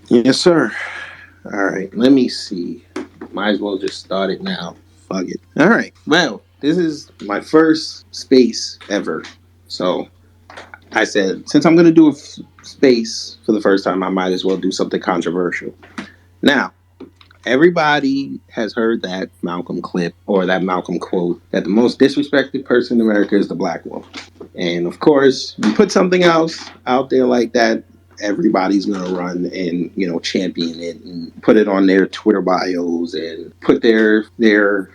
Yes, sir. All right, let me see. Might as well just start it now. Fuck it. All right. Well, this is my first space ever. So I said, since I'm going to do a space for the first time, I might as well do something controversial. Now, everybody has heard that Malcolm clip or that Malcolm quote that the most disrespected person in America is the black woman. And of course, you put something else out there like that, everybody's gonna run and champion it and put it on their Twitter bios and put their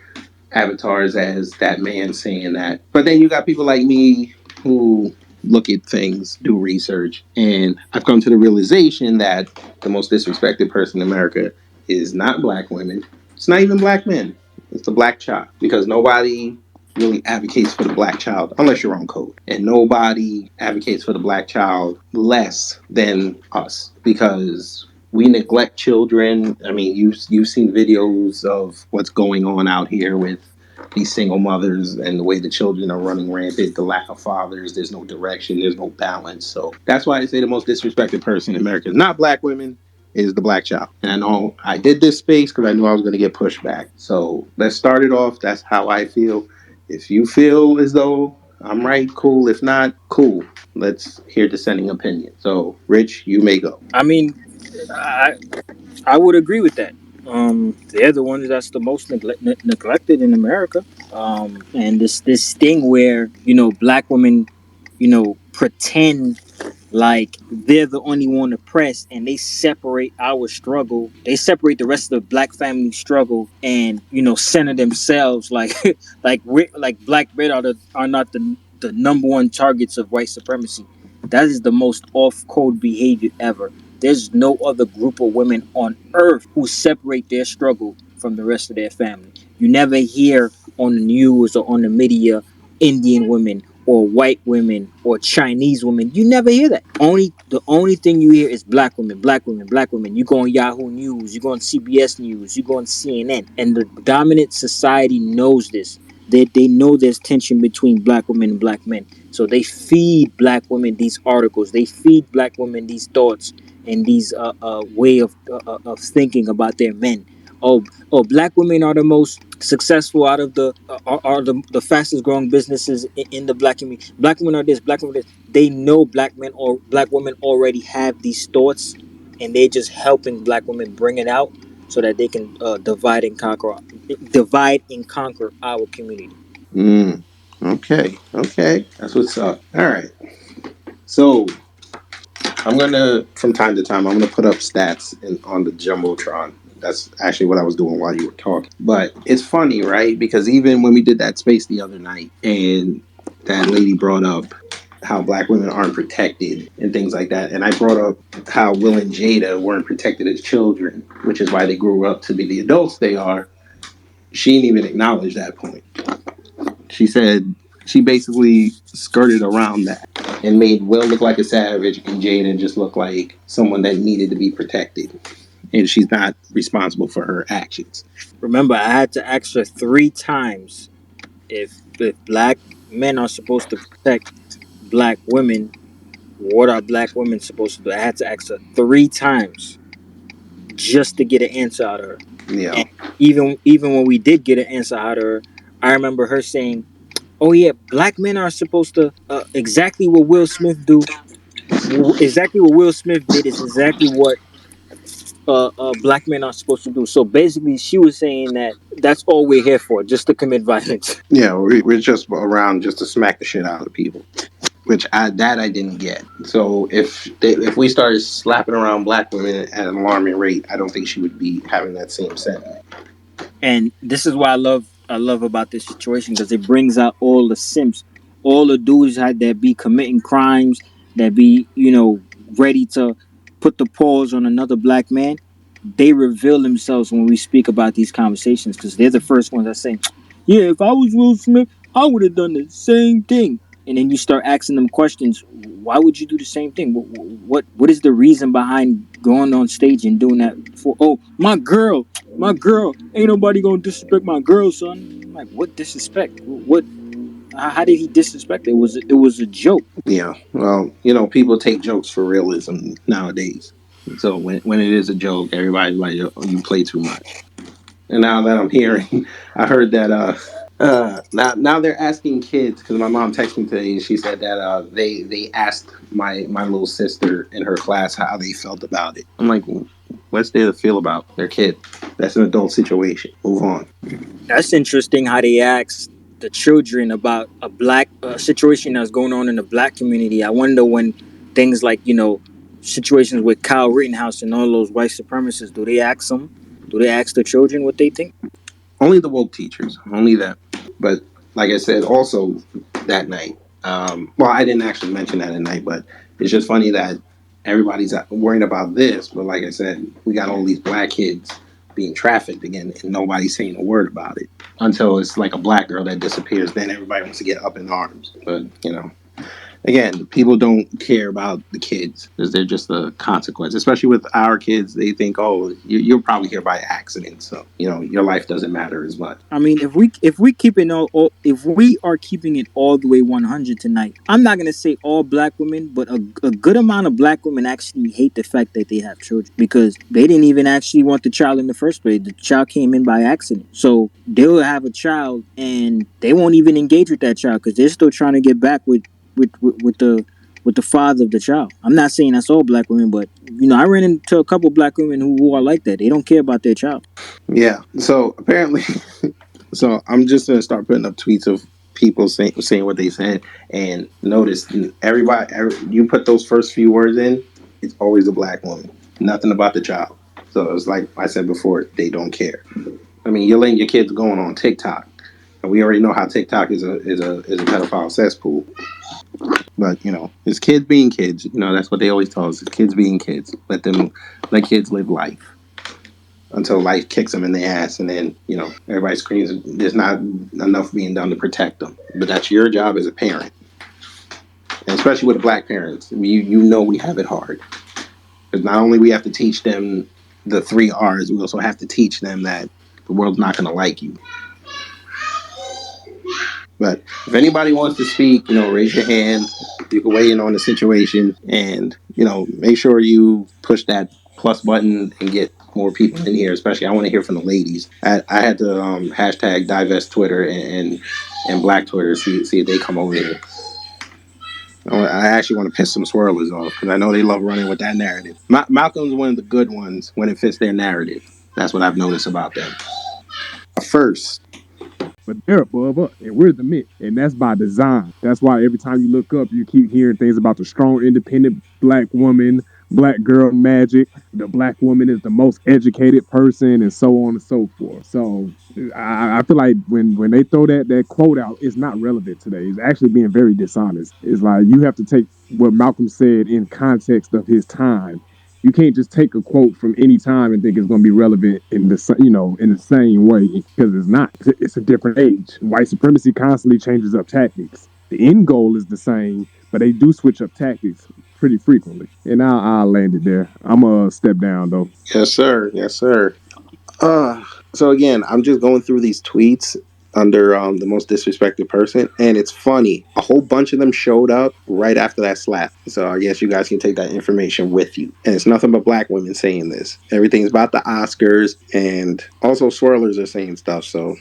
avatars as that man saying that. But then you got people like me who look at things, do research, and I've come to the realization that the most disrespected person in America is not black women. It's not even black men. It's the black child. Because nobody really advocates for the black child unless you're on code. And nobody advocates for the black child less than us because we neglect children. I mean, you've seen videos of what's going on out here with these single mothers and the way the children are running rampant, the lack of fathers, there's no direction, there's no balance. So that's why I say the most disrespected person in America is not black women, is the black child. And I know I did this space because I knew I was going to get pushed back. So let's start it off. That's how I feel. If you feel as though I'm right, cool. If not, cool. Let's hear dissenting opinion. So, Rich, you may go. I mean, I I would agree with that. They're the ones that's the most neglected in America. And this thing where black women, pretend like they're the only one oppressed, and they separate our struggle. They separate the rest of the black family struggle, and center themselves like like black men are not the number one targets of white supremacy. That is the most off code behavior ever. There's no other group of women on earth who separate their struggle from the rest of their family. You never hear on the news or on the media Indian women or white women or Chinese women. You never hear that. The only thing you hear is black women, black women, black women. You go on Yahoo News, you go on CBS News, you go on CNN, and the dominant society knows this. They know there's tension between black women and black men. So they feed black women these articles. They feed black women these thoughts and these way of thinking about their men. Oh, black women are the most successful out of are the fastest growing businesses in the black community. Black women are this, black women are this. They know black men or black women already have these thoughts, and they're just helping black women bring it out so that they can divide and conquer our community. Mm, okay, okay. That's what's up. All right. So I'm gonna, from time to time, I'm gonna put up stats on the jumbotron. That's actually what I was doing while you were talking. But it's funny, right? Because even when we did that space the other night, and that lady brought up how black women aren't protected and things like that, and I brought up how Will and Jada weren't protected as children, which is why they grew up to be the adults they are. She didn't even acknowledge that point. She said she basically skirted around that and made Will look like a savage and Jaden just look like someone that needed to be protected. And she's not responsible for her actions. Remember, I had to ask her 3 times if black men are supposed to protect black women, what are black women supposed to do? I had to ask her 3 times just to get an answer out of her. Yeah. And even when we did get an answer out of her, I remember her saying, "Oh yeah, black men are supposed to exactly what Will Smith do. Exactly what Will Smith did is exactly what black men are supposed to do." So basically, she was saying that that's all we're here for, just to commit violence. Yeah, we're just around just to smack the shit out of people, which I didn't get. So if we started slapping around black women at an alarming rate, I don't think she would be having that same sentiment. And this is what I love about this situation, because it brings out all the simps, all the dudes that be committing crimes, that be ready to put the paws on another black man. They reveal themselves when we speak about these conversations, because they're the first ones that say, "Yeah, if I was Will Smith, I would have done the same thing." And then you start asking them questions. Why would you do the same thing? What is the reason behind going on stage and doing that for? Oh, my girl, ain't nobody gonna disrespect my girl, son. I'm like, what disrespect? What? How did he disrespect it? It was a joke. Yeah. Well, people take jokes for realism nowadays. So when it is a joke, everybody's like, "Yo, you play too much." And now that I'm hearing, I heard that now they're asking kids because my mom texted me today and she said that they asked my little sister in her class how they felt about it. I'm like, what's there to feel about? Their kid. That's an adult situation. Move on. That's interesting how they ask the children about a black situation that's going on in the black community. I wonder when things like situations with Kyle Rittenhouse and all those white supremacists, do they ask them? Do they ask the children what they think? Only the woke teachers. Only them. But like I said, also that night. Well, I didn't actually mention that at night, but it's just funny that everybody's worrying about this. But like I said, we got all these black kids being trafficked again, and nobody's saying a word about it until it's like a black girl that disappears. Then everybody wants to get up in arms. But again, people don't care about the kids because they're just the consequence. Especially with our kids, they think, "Oh, you're probably here by accident, so your life doesn't matter as much." I mean, if we keep it all if we are keeping it all the way 100 tonight, I'm not gonna say all black women, but a good amount of black women actually hate the fact that they have children because they didn't even actually want the child in the first place. The child came in by accident, so they'll have a child and they won't even engage with that child because they're still trying to get back with the father of the child. I'm not saying that's all black women, but I ran into a couple black women who are like that. They don't care about their child. Yeah. So apparently, so I'm just gonna start putting up tweets of people saying what they said, and notice you put those first few words in, it's always a black woman. Nothing about the child. So it's like I said before, they don't care. I mean, you're letting your kids going on TikTok, and we already know how TikTok is a pedophile cesspool. But it's kids being kids. That's what they always tell us. It's kids being kids. Let kids live life until life kicks them in the ass, and then everybody screams. There's not enough being done to protect them. But that's your job as a parent, and especially with black parents. I mean, we have it hard because not only we have to teach them the three R's, we also have to teach them that the world's not going to like you. But if anybody wants to speak, raise your hand. You can weigh in on the situation, and make sure you push that plus button and get more people in here. Especially, I want to hear from the ladies. I had to hashtag divest Twitter and Black Twitter see if they come over here. I actually want to piss some swirlers off because I know they love running with that narrative. Malcolm's one of the good ones when it fits their narrative. That's what I've noticed about them. First, but they're above us, and we're the myth, and that's by design. That's why every time you look up, you keep hearing things about the strong, independent black woman, black girl magic. The black woman is the most educated person, and so on and so forth. So I feel like when they throw that quote out, it's not relevant today. It's actually being very dishonest. It's like you have to take what Malcolm said in context of his time. You can't just take a quote from any time and think it's going to be relevant in the same way because it's not. It's a different age. White supremacy constantly changes up tactics. The end goal is the same, but they do switch up tactics pretty frequently. And I'll land it there. I'm gonna step down though. yes, sir. Yes, sir. Uh, so again, I'm just going through these tweets under the most disrespected person, and it's funny. A whole bunch of them showed up right after that slap. So I guess you guys can take that information with you. And it's nothing but black women saying this. Everything's about the Oscars, and also swirlers are saying stuff. So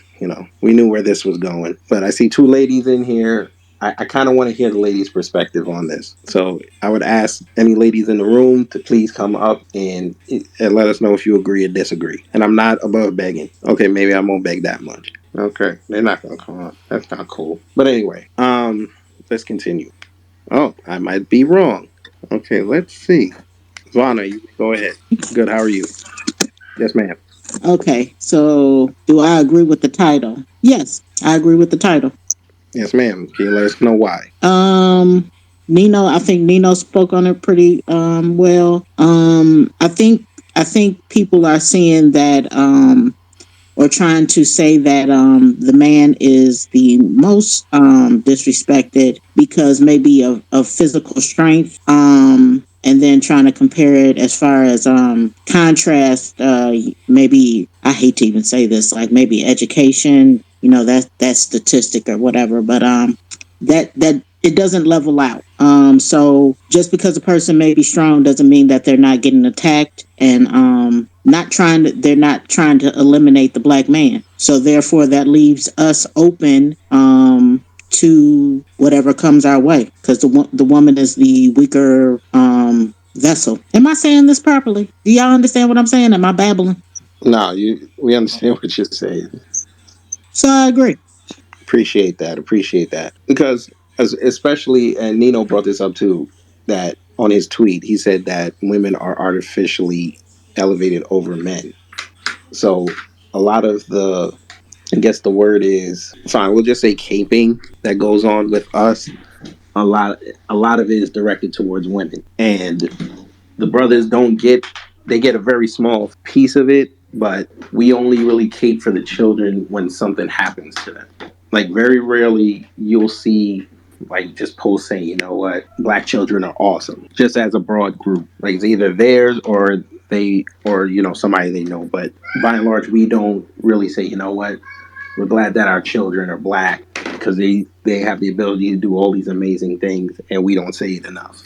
we knew where this was going. But I see two ladies in here. I kind of want to hear the ladies' perspective on this. So I would ask any ladies in the room to please come up and let us know if you agree or disagree. And I'm not above begging. Okay, maybe I won't beg that much. Okay, they're not gonna come up. That's not cool. But anyway, let's continue. Oh, I might be wrong. Okay, let's see. Vana, you go ahead. Good. How are you? Yes, ma'am. Okay, so do I agree with the title? Yes, I agree with the title. Yes, ma'am. Can you let us know why? Nino, I think Nino spoke on it pretty well. I think people are seeing that or trying to say that the man is the most disrespected because maybe of physical strength. And then trying to compare it as far as contrast, maybe I hate to even say this, like maybe education that statistic or whatever. But that it doesn't level out. So just because a person may be strong doesn't mean that they're not getting attacked, and they're not trying to eliminate the black man. So therefore that leaves us open to whatever comes our way, because the woman is the weaker vessel. Am I saying this properly? Do y'all understand what I'm saying? Am I babbling? No, we understand what you're saying. So I agree. Appreciate that. Appreciate that. Because especially, and Nino brought this up too, that on his tweet he said that women are artificially elevated over men. So a lot of the, I guess the word is fine. We'll just say caping that goes on with us. A lot, a lot of it is directed towards women, and the brothers don't get. They get a very small piece of it, but we only really cape for the children when something happens to them. Like very rarely you'll see like just posts saying, you know what, black children are awesome. Just as a broad group. Like it's either theirs or they or somebody they know. But by and large we don't really say, you know what, we're glad that our children are black because they have the ability to do all these amazing things and we don't say it enough.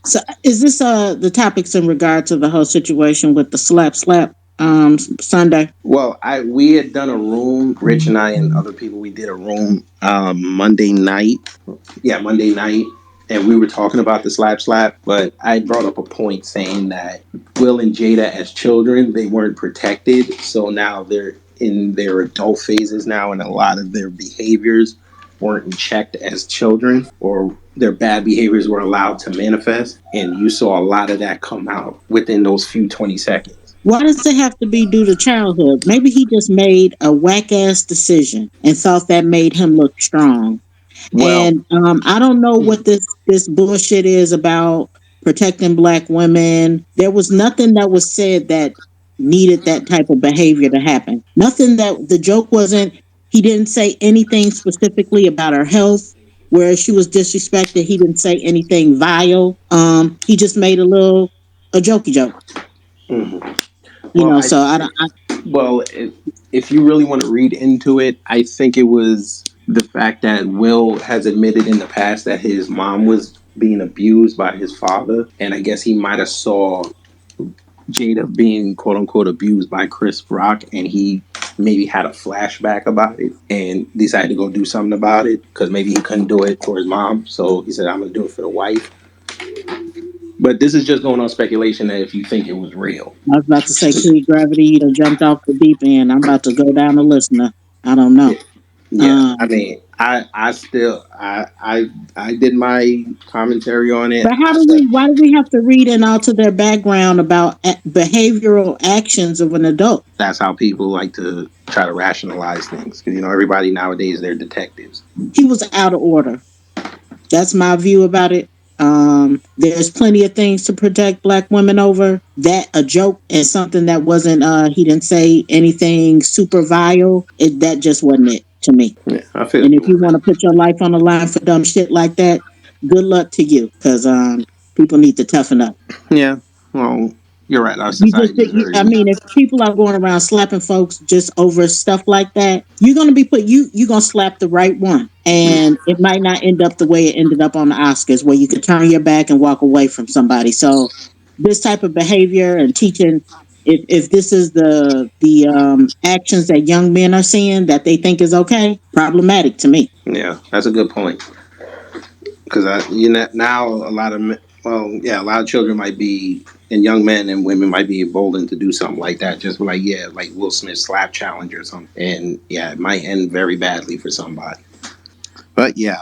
So is this the topics in regard to the whole situation with the slap Sunday? Well, I we had done a room, Rich and I and other people. We did a room Monday night. Yeah, Monday night, and we were talking about the slap. But I brought up a point saying that Will and Jada, as children, they weren't protected, so now they're in their adult phases now, and a lot of their behaviors weren't checked as children, or their bad behaviors were allowed to manifest, and you saw a lot of that come out within those few 20 seconds. Why does it have to be due to childhood? Maybe he just made a whack ass decision and thought that made him look strong. Well, And I don't know what this bullshit is about protecting black women. There was nothing that was said that needed that type of behavior to happen. Nothing that the joke wasn't. He didn't say anything specifically about her health where she was disrespected. He didn't say anything vile. He just made a jokey joke. mhm. You well, know, I so I don't. Well, if you really want to read into it, I think it was the fact that Will has admitted in the past that his mom was being abused by his father, and I guess he might have saw Jada being quote unquote abused by Chris Rock, and he maybe had a flashback about it and decided to go do something about it because maybe he couldn't do it for his mom, so he said, "I'm gonna do it for the wife." But this is just going on speculation that if you think it was real. I was about to say, Creed Gravity, you done jumped off the deep end. I'm about to go down the listener. I don't know. Yeah, I Um, mean, I still, I did my commentary on it. but how do we? Why do we have to read in all to their background about behavioral actions of an adult? That's how people like to try to rationalize things because everybody nowadays they're detectives. He was out of order. That's my view about it. There's plenty of things to protect black women over. That a joke and something that wasn't. He didn't say anything super vile. That just wasn't it to me. Yeah, I feel And if you you on want that. to put your life on the line for dumb shit like that, good luck to you, because people need to toughen up. Yeah, well, you're right. Our You just, society is very I weak. mean, if people are going around slapping folks just over stuff like that, you're gonna be you're gonna slap the right one, and it might not end up the way it ended up on the Oscars, where you could turn your back and walk away from somebody. So, this type of behavior and teaching, if this is the actions that young men are seeing that they think is okay, problematic to me. Yeah, that's a good point. Because now a lot of well, yeah, a lot of children might be and young men and women might be emboldened to do something like that. Just like yeah, like Will Smith slap challenge or something, and yeah, it might end very badly for somebody. But yeah,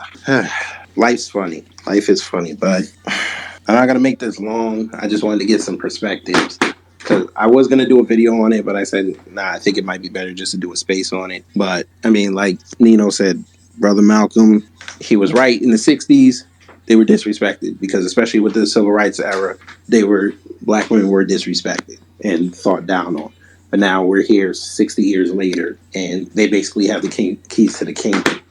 life's funny. Life is funny, but I'm not gonna make this long. I just wanted to get some perspectives because I was gonna do a video on it, but I said, nah, I think it might be better just to do a space on it. But I mean, like Nino said, Brother Malcolm, he was right. In the '60s, they were disrespected because, especially with the civil rights era, black women were disrespected and thought down on. But now we're here 60 years later, and they basically have the keys to the kingdom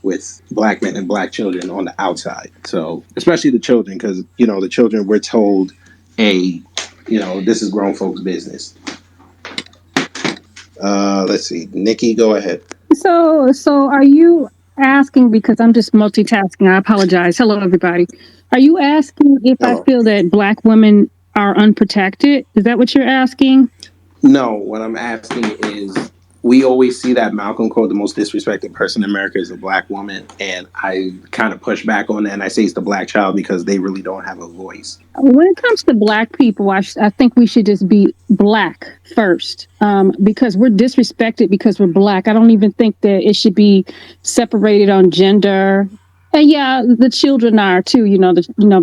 with black men and black children on the outside. So, especially the children, because the children were told, "Hey, this is grown folks' business." Let's see. Nikki, go ahead. So are you asking, because I'm just multitasking? I apologize. Hello, everybody. Are you asking if I Hello. feel that Black women are unprotected? Is that what you're asking? No, what I'm asking is we always see that Malcolm quote, the most disrespected person in America is a black woman. And I kind of push back on that and I say it's the black child because they really don't have a voice. When it comes to Black people, I think we should just be Black first, because we're disrespected because we're Black. I don't even think that it should be separated on gender. And yeah, the children are too.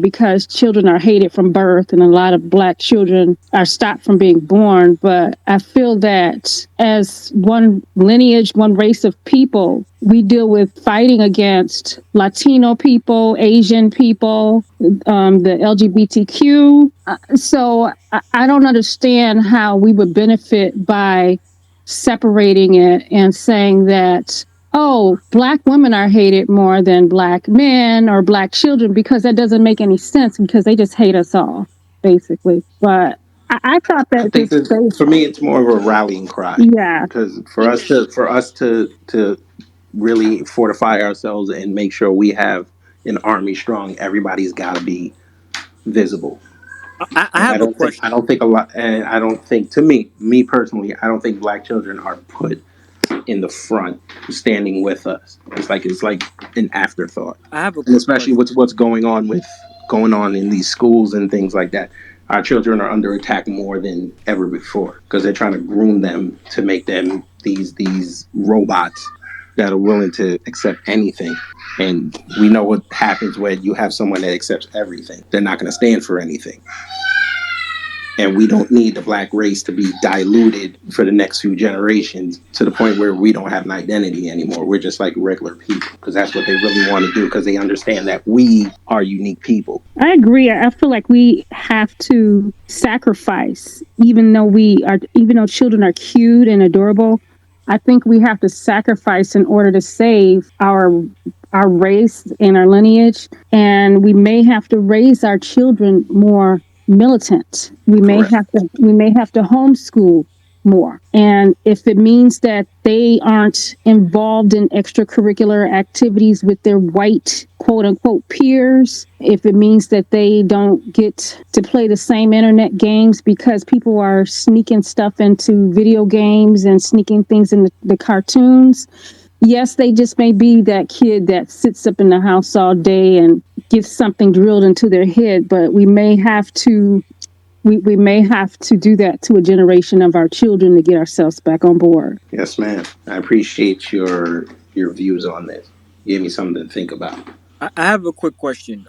Because children are hated from birth, and a lot of Black children are stopped from being born. But I feel that as one lineage, one race of people, we deal with fighting against Latino people, Asian people, the LGBTQ. So I don't understand how we would benefit by separating it and saying that, oh, Black women are hated more than Black men or Black children, because that doesn't make any sense, because they just hate us all, basically. But I thought I that think this that space, for me it's more of a rallying cry yeah, because for us to really fortify ourselves and make sure we have an army strong, everybody's got to be visible. I And have a I question. don't think a lot, and I don't think to me personally, I don't think black children are put in the front, standing with us. It's like an afterthought, I have a and quick especially question. what's going on in these schools and things like that. Our children are under attack more than ever before because they're trying to groom them to make them these robots that are willing to accept anything. And we know what happens when you have someone that accepts everything. They're not going to stand for anything. And we don't need the black race to be diluted for the next few generations to the point where we don't have an identity anymore. We're just like regular people because that's what they really want to do because they understand that we are unique people. I agree. I feel like we have to sacrifice, even though children are cute and adorable. I think we have to sacrifice in order to save our race and our lineage. And we may have to raise our children more militant. Correct. We may have to homeschool more. And if it means that they aren't involved in extracurricular activities with their white quote unquote peers, if it means that they don't get to play the same internet games because people are sneaking stuff into video games and sneaking things in the cartoons, yes, they just may be that kid that sits up in the house all day and gets something drilled into their head, but we may have to do that to a generation of our children to get ourselves back on board. Yes, ma'am. I appreciate your views on this. Give me something to think about. I have a quick question.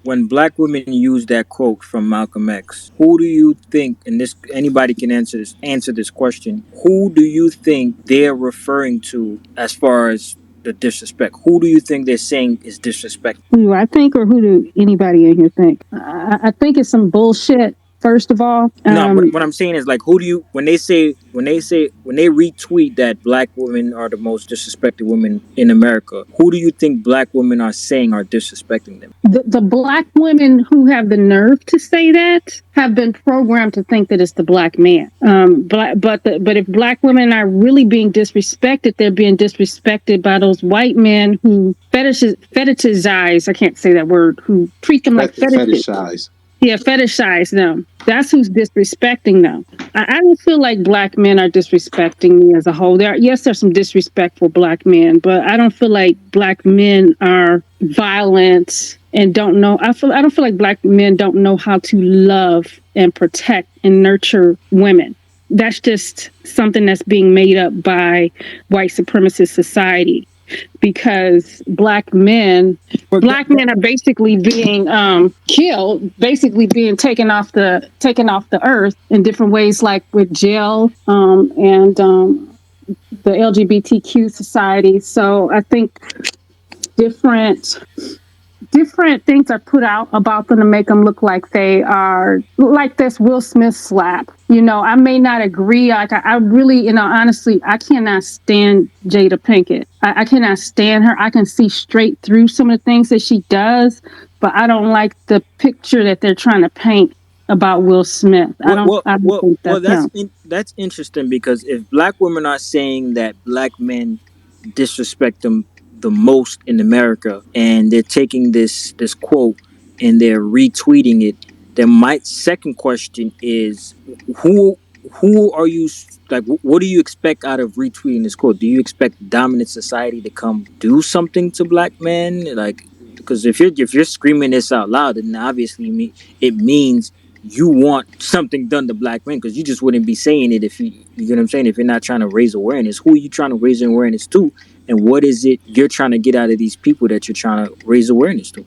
When black women use that quote from Malcolm X, who do you think, and this anybody can answer this question, who do you think they're referring to as far as the disrespect? Who do you think they're saying is disrespect? Who do I think, or who do anybody in here think? I think it's some bullshit. First of all, No, what I'm saying is like who do you when they retweet that black women are the most disrespected women in America, who do you think black women are saying are disrespecting them? the black women who have the nerve to say that have been programmed to think that it's the black man. But if black women are really being disrespected, they're being disrespected by those white men who fetishize. I can't say that word. Who treat them like fetishes. Fetishize. Yeah, fetishize them. That's who's disrespecting them. I don't feel like black men are disrespecting me as a whole. Yes, there's some disrespectful black men, but I don't feel like black men are violent and don't know. I don't feel like black men don't know how to love and protect and nurture women. That's just something that's being made up by white supremacist society, because But black men are basically being killed, basically being taken off the earth in different ways, like with jail, and the LGBTQ society. So I think different different things are put out about them to make them look like they are like this Will Smith slap. I may not agree. Like I really, honestly, I cannot stand Jada Pinkett. I cannot stand her. I can see straight through some of the things that she does, but I don't like the picture that they're trying to paint about Will Smith. Well, well, I don't well, think well. that's him. That's interesting because if black women are saying that black men disrespect them the most in America, and they're taking this quote and they're retweeting it, then my second question is who who are you like? What do you expect out of retweeting this quote? Do you expect dominant society to come do something to black men? Like, because if you're screaming this out loud, then obviously it means you want something done to black men because you just wouldn't be saying it if you get what I'm saying, if you're not trying to raise awareness. Who are you trying to raise awareness to, and what is it you're trying to get out of these people that you're trying to raise awareness to?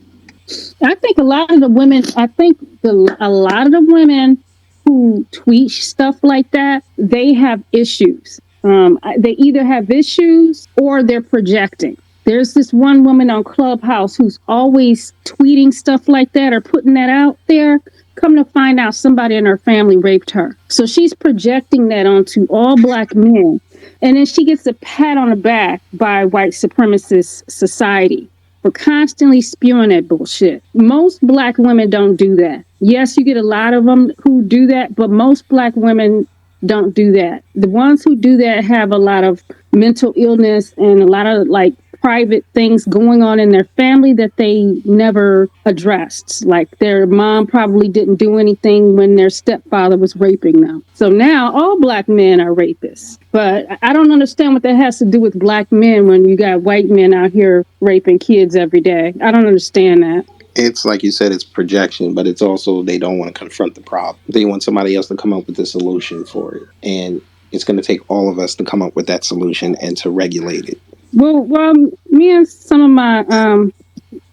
I think a lot of the women, I think a lot of the women who tweet stuff like that, they have issues. They either have issues or they're projecting. There's this one woman on Clubhouse who's always tweeting stuff like that or putting that out there. Come to find out, somebody in her family raped her. So she's projecting that onto all black men. And then she gets a pat on the back by white supremacist society for constantly spewing that bullshit. Most black women don't do that. Yes, you get a lot of them who do that, but most black women don't do that. The ones who do that have a lot of mental illness and a lot of like private things going on in their family that they never addressed. Like their mom probably didn't do anything when their stepfather was raping them. So now all black men are rapists. But I don't understand what that has to do with black men when you got white men out here raping kids every day. I don't understand that. It's like you said, it's projection, but it's also they don't want to confront the problem. They want somebody else to come up with the solution for it. And it's going to take all of us to come up with that solution and to regulate it. Well, me and some of my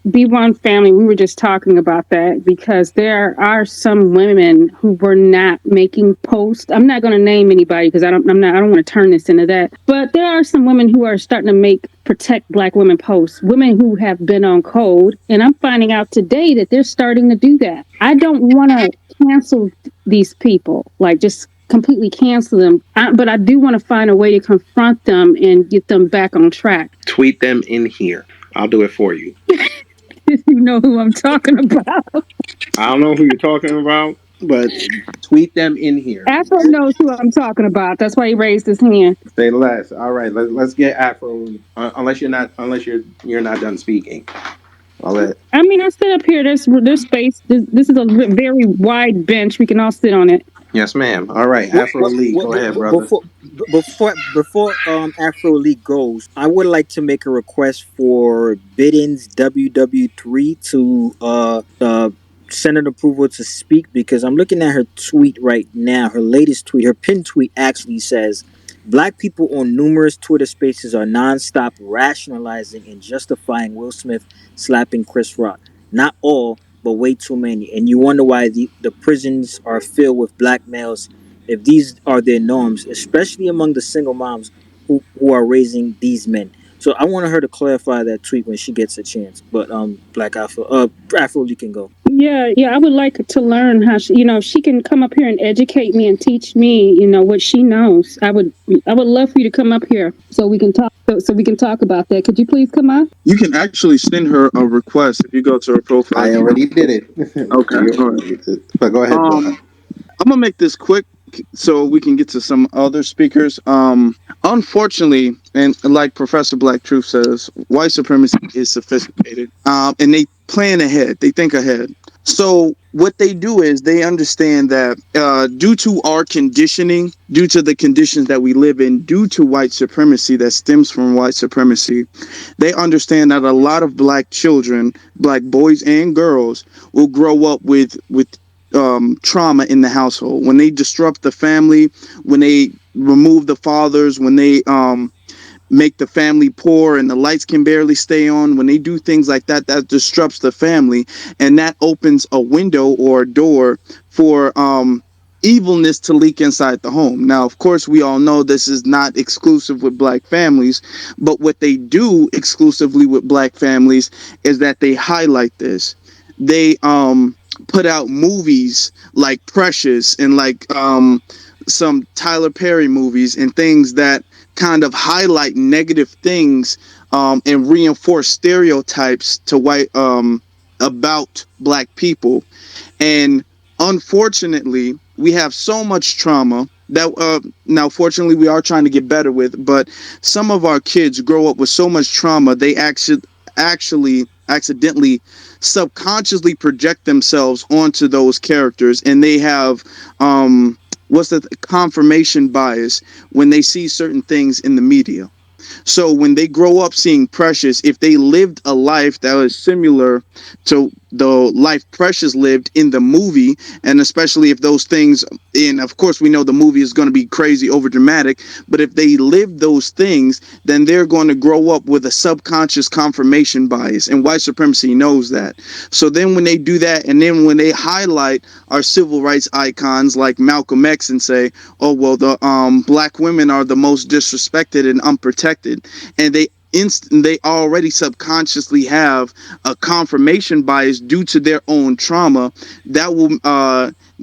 B1 family, we were just talking about that because there are some women who were not making posts. I'm not going to name anybody because I don't want to turn this into that. But there are some women who are starting to make protect black women posts, women who have been on code. And I'm finding out today that they're starting to do that. I don't want to cancel these people, like just completely cancel them. But I do want to find a way to confront them and get them back on track. Tweet them in here. I'll do it for you. You know who I'm talking about. I don't know who you're talking about, but tweet them in here. Afro knows who I'm talking about. That's why he raised his hand. Say less. All right, let's get Afro. Unless you're not done speaking. I'll let. I mean, I sit up here. There's space. This is a very wide bench. We can all sit on it. Yes, ma'am. All right, Afro Lee, go ahead, brother. Before Afro League goes, I would like to make a request for Biden's WW3 to Senate approval to speak because I'm looking at her tweet right now. Her latest tweet, her pinned tweet actually says, "Black people on numerous Twitter spaces are nonstop rationalizing and justifying Will Smith slapping Chris Rock. Not all, but way too many. And you wonder why the prisons are filled with black males if these are their norms, especially among the single moms who are raising these men." So I wanted her to clarify that tweet when she gets a chance. But Black Afro, you can go. Yeah. I would like to learn how she, if she can come up here and educate me and teach me, what she knows. I would love for you to come up here so we can talk. So we can talk about that. Could you please come up? You can actually send her a request if you go to her profile. I already did it. Okay. All right. But go ahead. I'm gonna make this quick so we can get to some other speakers. Unfortunately, and like Professor Black Truth says, white supremacy is sophisticated, and they plan ahead. They think ahead. So what they do is they understand that due to our conditioning, due to the conditions that we live in, due to white supremacy that stems from white supremacy, they understand that a lot of black children, black boys and girls, will grow up with trauma in the household. When they disrupt the family, when they remove the fathers, when they make the family poor and the lights can barely stay on, when they do things like that, that disrupts the family, and that opens a window or a door for evilness to leak inside the home. Now, of course, we all know this is not exclusive with black families, but what they do exclusively with black families is that they highlight this. They put out movies like Precious and like some Tyler Perry movies and things that kind of highlight negative things and reinforce stereotypes to white about black people. And unfortunately, we have so much trauma that now fortunately we are trying to get better with, but some of our kids grow up with so much trauma they actually accidentally subconsciously project themselves onto those characters, and they have what's the confirmation bias when they see certain things in the media. So when they grow up seeing Precious, if they lived a life that was similar to the life Precious lived in the movie, and especially if those things, and of course we know the movie is going to be crazy over dramatic, but if they live those things, then they're going to grow up with a subconscious confirmation bias, and white supremacy knows that. So then when they do that, and then when they highlight our civil rights icons like Malcolm X and say, oh well, the black women are the most disrespected and unprotected, and they already subconsciously have a confirmation bias due to their own trauma that will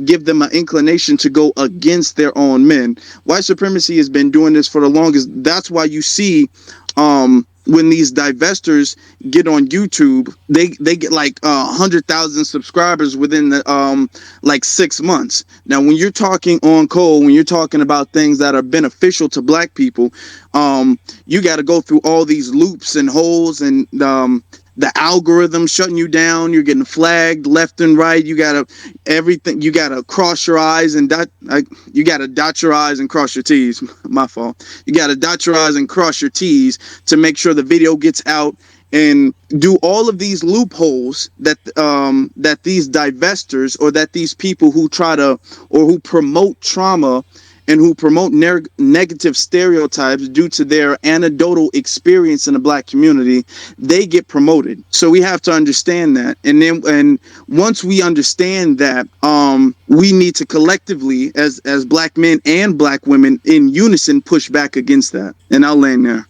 give them an inclination to go against their own men. White supremacy has been doing this for the longest. That's why you see when these divestors get on YouTube, they get like 100,000 subscribers within the like 6 months. Now, when you're talking on Cole, when you're talking about things that are beneficial to black people, you got to go through all these loops and holes, and the algorithm shutting you down. You're getting flagged left and right. You gotta everything. You gotta cross your eyes and dot. You gotta dot your I's and cross your T's. My fault. You gotta dot your I's and cross your T's to make sure the video gets out, and do all of these loopholes that these divestors, or that these people who try to, or who promote trauma and who promote negative stereotypes due to their anecdotal experience in the black community, they get promoted. So we have to understand that, and once we understand that, we need to collectively, as black men and black women, in unison, push back against that. And I'll land there.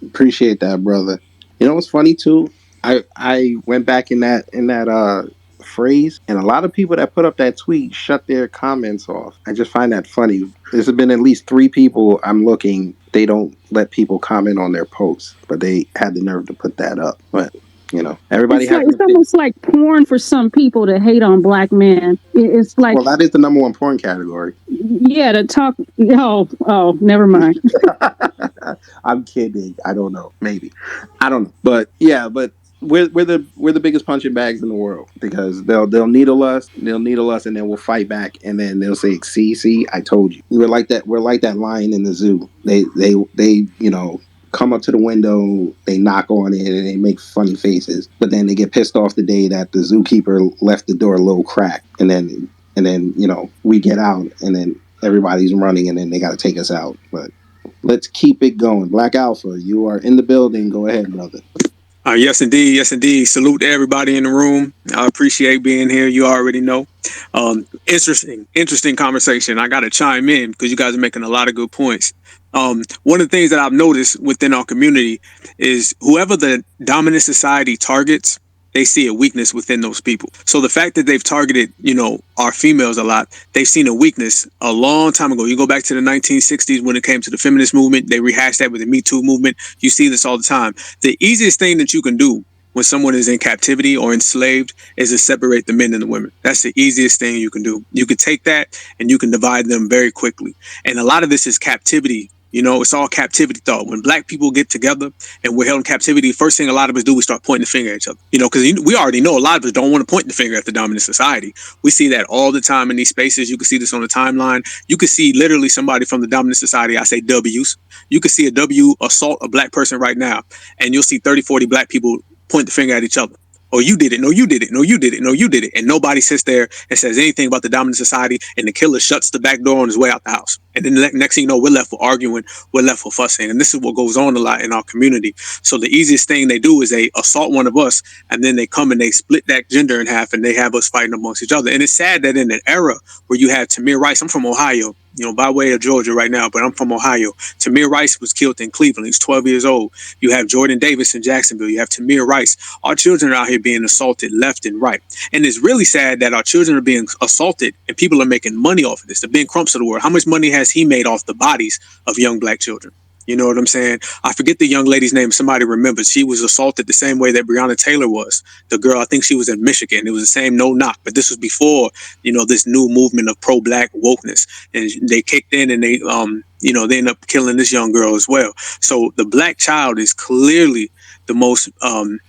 Appreciate that, brother. You know what's funny too? I went back in that phrase, and a lot of people that put up that tweet shut their comments off. I just find that funny. There's been at least 3 people I'm looking. They don't let people comment on their posts, but they had the nerve to put that up. But you know, everybody has. It's almost like porn for some people to hate on black men. It's like, well, that is the number one porn category. Yeah, to talk. Oh, never mind. I'm kidding. I don't know. Maybe. I don't know. But yeah, but we're the biggest punching bags in the world, because they'll needle us, and then we'll fight back, and then they'll say, see, I told you. We're like that lion in the zoo. They come up to the window, they knock on it, and they make funny faces, but then they get pissed off the day that the zookeeper left the door a little cracked, and then we get out, and then everybody's running, and then they got to take us out. But let's keep it going. Black Alpha, you are in the building. Go ahead, brother. Yes, indeed. Yes, indeed. Salute to everybody in the room. I appreciate being here. You already know. Interesting conversation. I got to chime in because you guys are making a lot of good points. One of the things that I've noticed within our community is whoever the dominant society targets, they see a weakness within those people. So the fact that they've targeted, our females a lot, they've seen a weakness a long time ago. You go back to the 1960s when it came to the feminist movement, they rehashed that with the Me Too movement. You see this all the time. The easiest thing that you can do when someone is in captivity or enslaved is to separate the men and the women. That's the easiest thing you can do. You can take that and you can divide them very quickly. And a lot of this is captivity. It's all captivity thought. When black people get together and we're held in captivity, first thing a lot of us do, we start pointing the finger at each other. Because we already know a lot of us don't want to point the finger at the dominant society. We see that all the time in these spaces. You can see this on the timeline. You can see literally somebody from the dominant society, I say W's. You can see a W assault a black person right now, and you'll see 30, 40 black people point the finger at each other. Oh, you did it. No, you did it. No, you did it. No, you did it. And nobody sits there and says anything about the dominant society, and the killer shuts the back door on his way out the house. And then the next thing you know, we're left with arguing, we're left with fussing. And this is what goes on a lot in our community. So the easiest thing they do is they assault one of us, and then they come and they split that gender in half, and they have us fighting amongst each other. And it's sad that in an era where you have Tamir Rice, I'm from Ohio, by way of Georgia right now, but I'm from Ohio. Tamir Rice was killed in Cleveland. He's 12 years old. You have Jordan Davis in Jacksonville. You have Tamir Rice. Our children are out here being assaulted left and right. And it's really sad that our children are being assaulted and people are making money off of this. The Ben Crumps of the world, how much money has he made off the bodies of young black children? You know what I'm saying? I forget the young lady's name. Somebody remembers. She was assaulted the same way that Breonna Taylor was. The girl, I think she was in Michigan. It was the same no knock, but this was before, this new movement of pro black wokeness. And they kicked in and they ended up killing this young girl as well. So the black child is clearly the most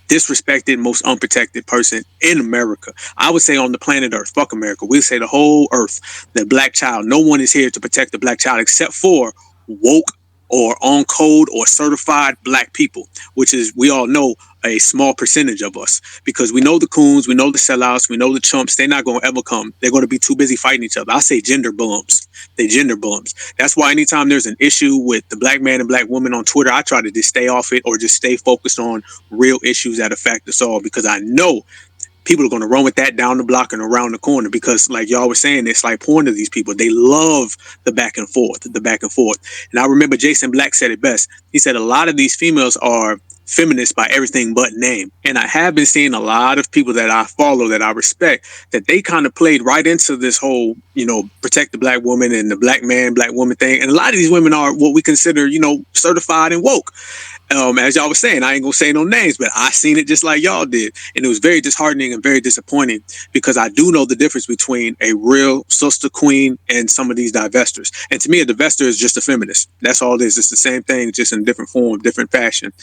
disrespected, most unprotected person in America. I would say on the planet Earth. Fuck America. We say the whole Earth, the black child. No one is here to protect the black child except for woke or on code or certified black people, which is, we all know, a small percentage of us, because we know the coons, we know the sellouts, we know the chumps. They're not going to ever come. They're going to be too busy fighting each other. I say gender bums. They gender bums. That's why anytime there's an issue with the black man and black woman on Twitter, I try to just stay off it or just stay focused on real issues that affect us all, because I know people are going to run with that down the block and around the corner, because like y'all was saying, it's like porn to these people. They love the back and forth. And I remember Jason Black said it best. He said a lot of these females are feminists by everything but name. And I have been seeing a lot of people that I follow, that I respect, that they kind of played right into this whole, protect the black woman and the black man, black woman thing. And a lot of these women are what we consider, certified and woke. As y'all was saying, I ain't gonna say no names, but I seen it just like y'all did, and it was very disheartening and very disappointing, because I do know the difference between a real sister queen and some of these divestors. And to me, a divestor is just a feminist. That's all it is. It's the same thing, just in different form, different fashion.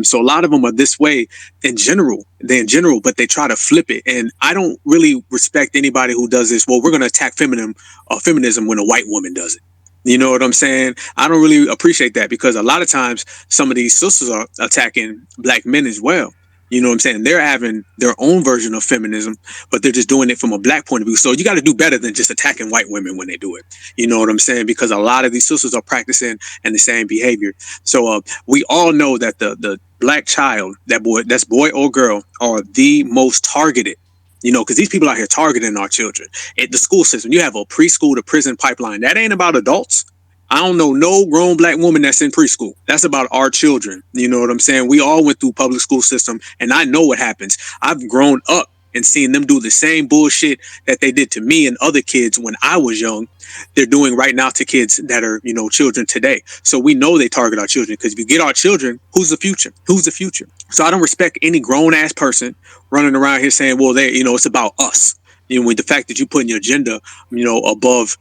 So a lot of them are this way in general. But they try to flip it, and I don't really respect anybody who does this. Well, we're gonna attack feminism when a white woman does it. You know what I'm saying? I don't really appreciate that, because a lot of times some of these sisters are attacking black men as well. You know what I'm saying? They're having their own version of feminism, but they're just doing it from a black point of view. So you got to do better than just attacking white women when they do it. You know what I'm saying? Because a lot of these sisters are practicing and the same behavior. So we all know that the black child, that's boy or girl, are the most targeted. Because these people out here targeting our children. At the school system, you have a preschool to prison pipeline. That ain't about adults. I don't know no grown black woman that's in preschool. That's about our children. You know what I'm saying? We all went through public school system, and I know what happens. I've grown up and seen them do the same bullshit that they did to me and other kids when I was young. They're doing right now to kids that are, children today. So we know they target our children, because if you get our children, who's the future? Who's the future? So I don't respect any grown ass person running around here saying, well, it's about us. With the fact that you putting your gender, above,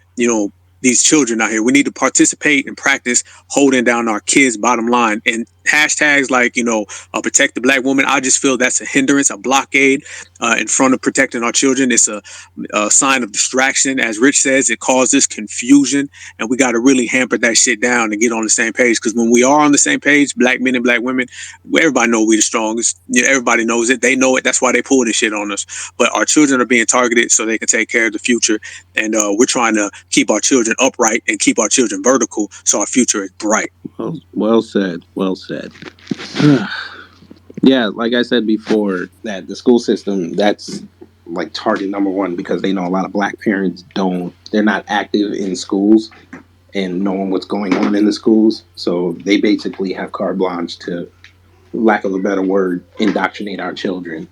these children out here. We need to participate and practice holding down our kids' bottom line. And hashtags like, protect the black woman, I just feel that's a hindrance, a blockade in front of protecting our children. It's a sign of distraction. As Rich says, it causes confusion. And we got to really hamper that shit down and get on the same page. Because when we are on the same page, black men and black women, everybody know we the strongest. Everybody knows it. They know it. That's why they pull this shit on us. But our children are being targeted so they can take care of the future. And we're trying to keep our children upright and keep our children vertical so our future is bright. Well said. Well said. Yeah, like I said before, that the school system, that's like target number one, because they know a lot of black parents they're not active in schools and knowing what's going on in the schools. So they basically have carte blanche to, lack of a better word, indoctrinate our children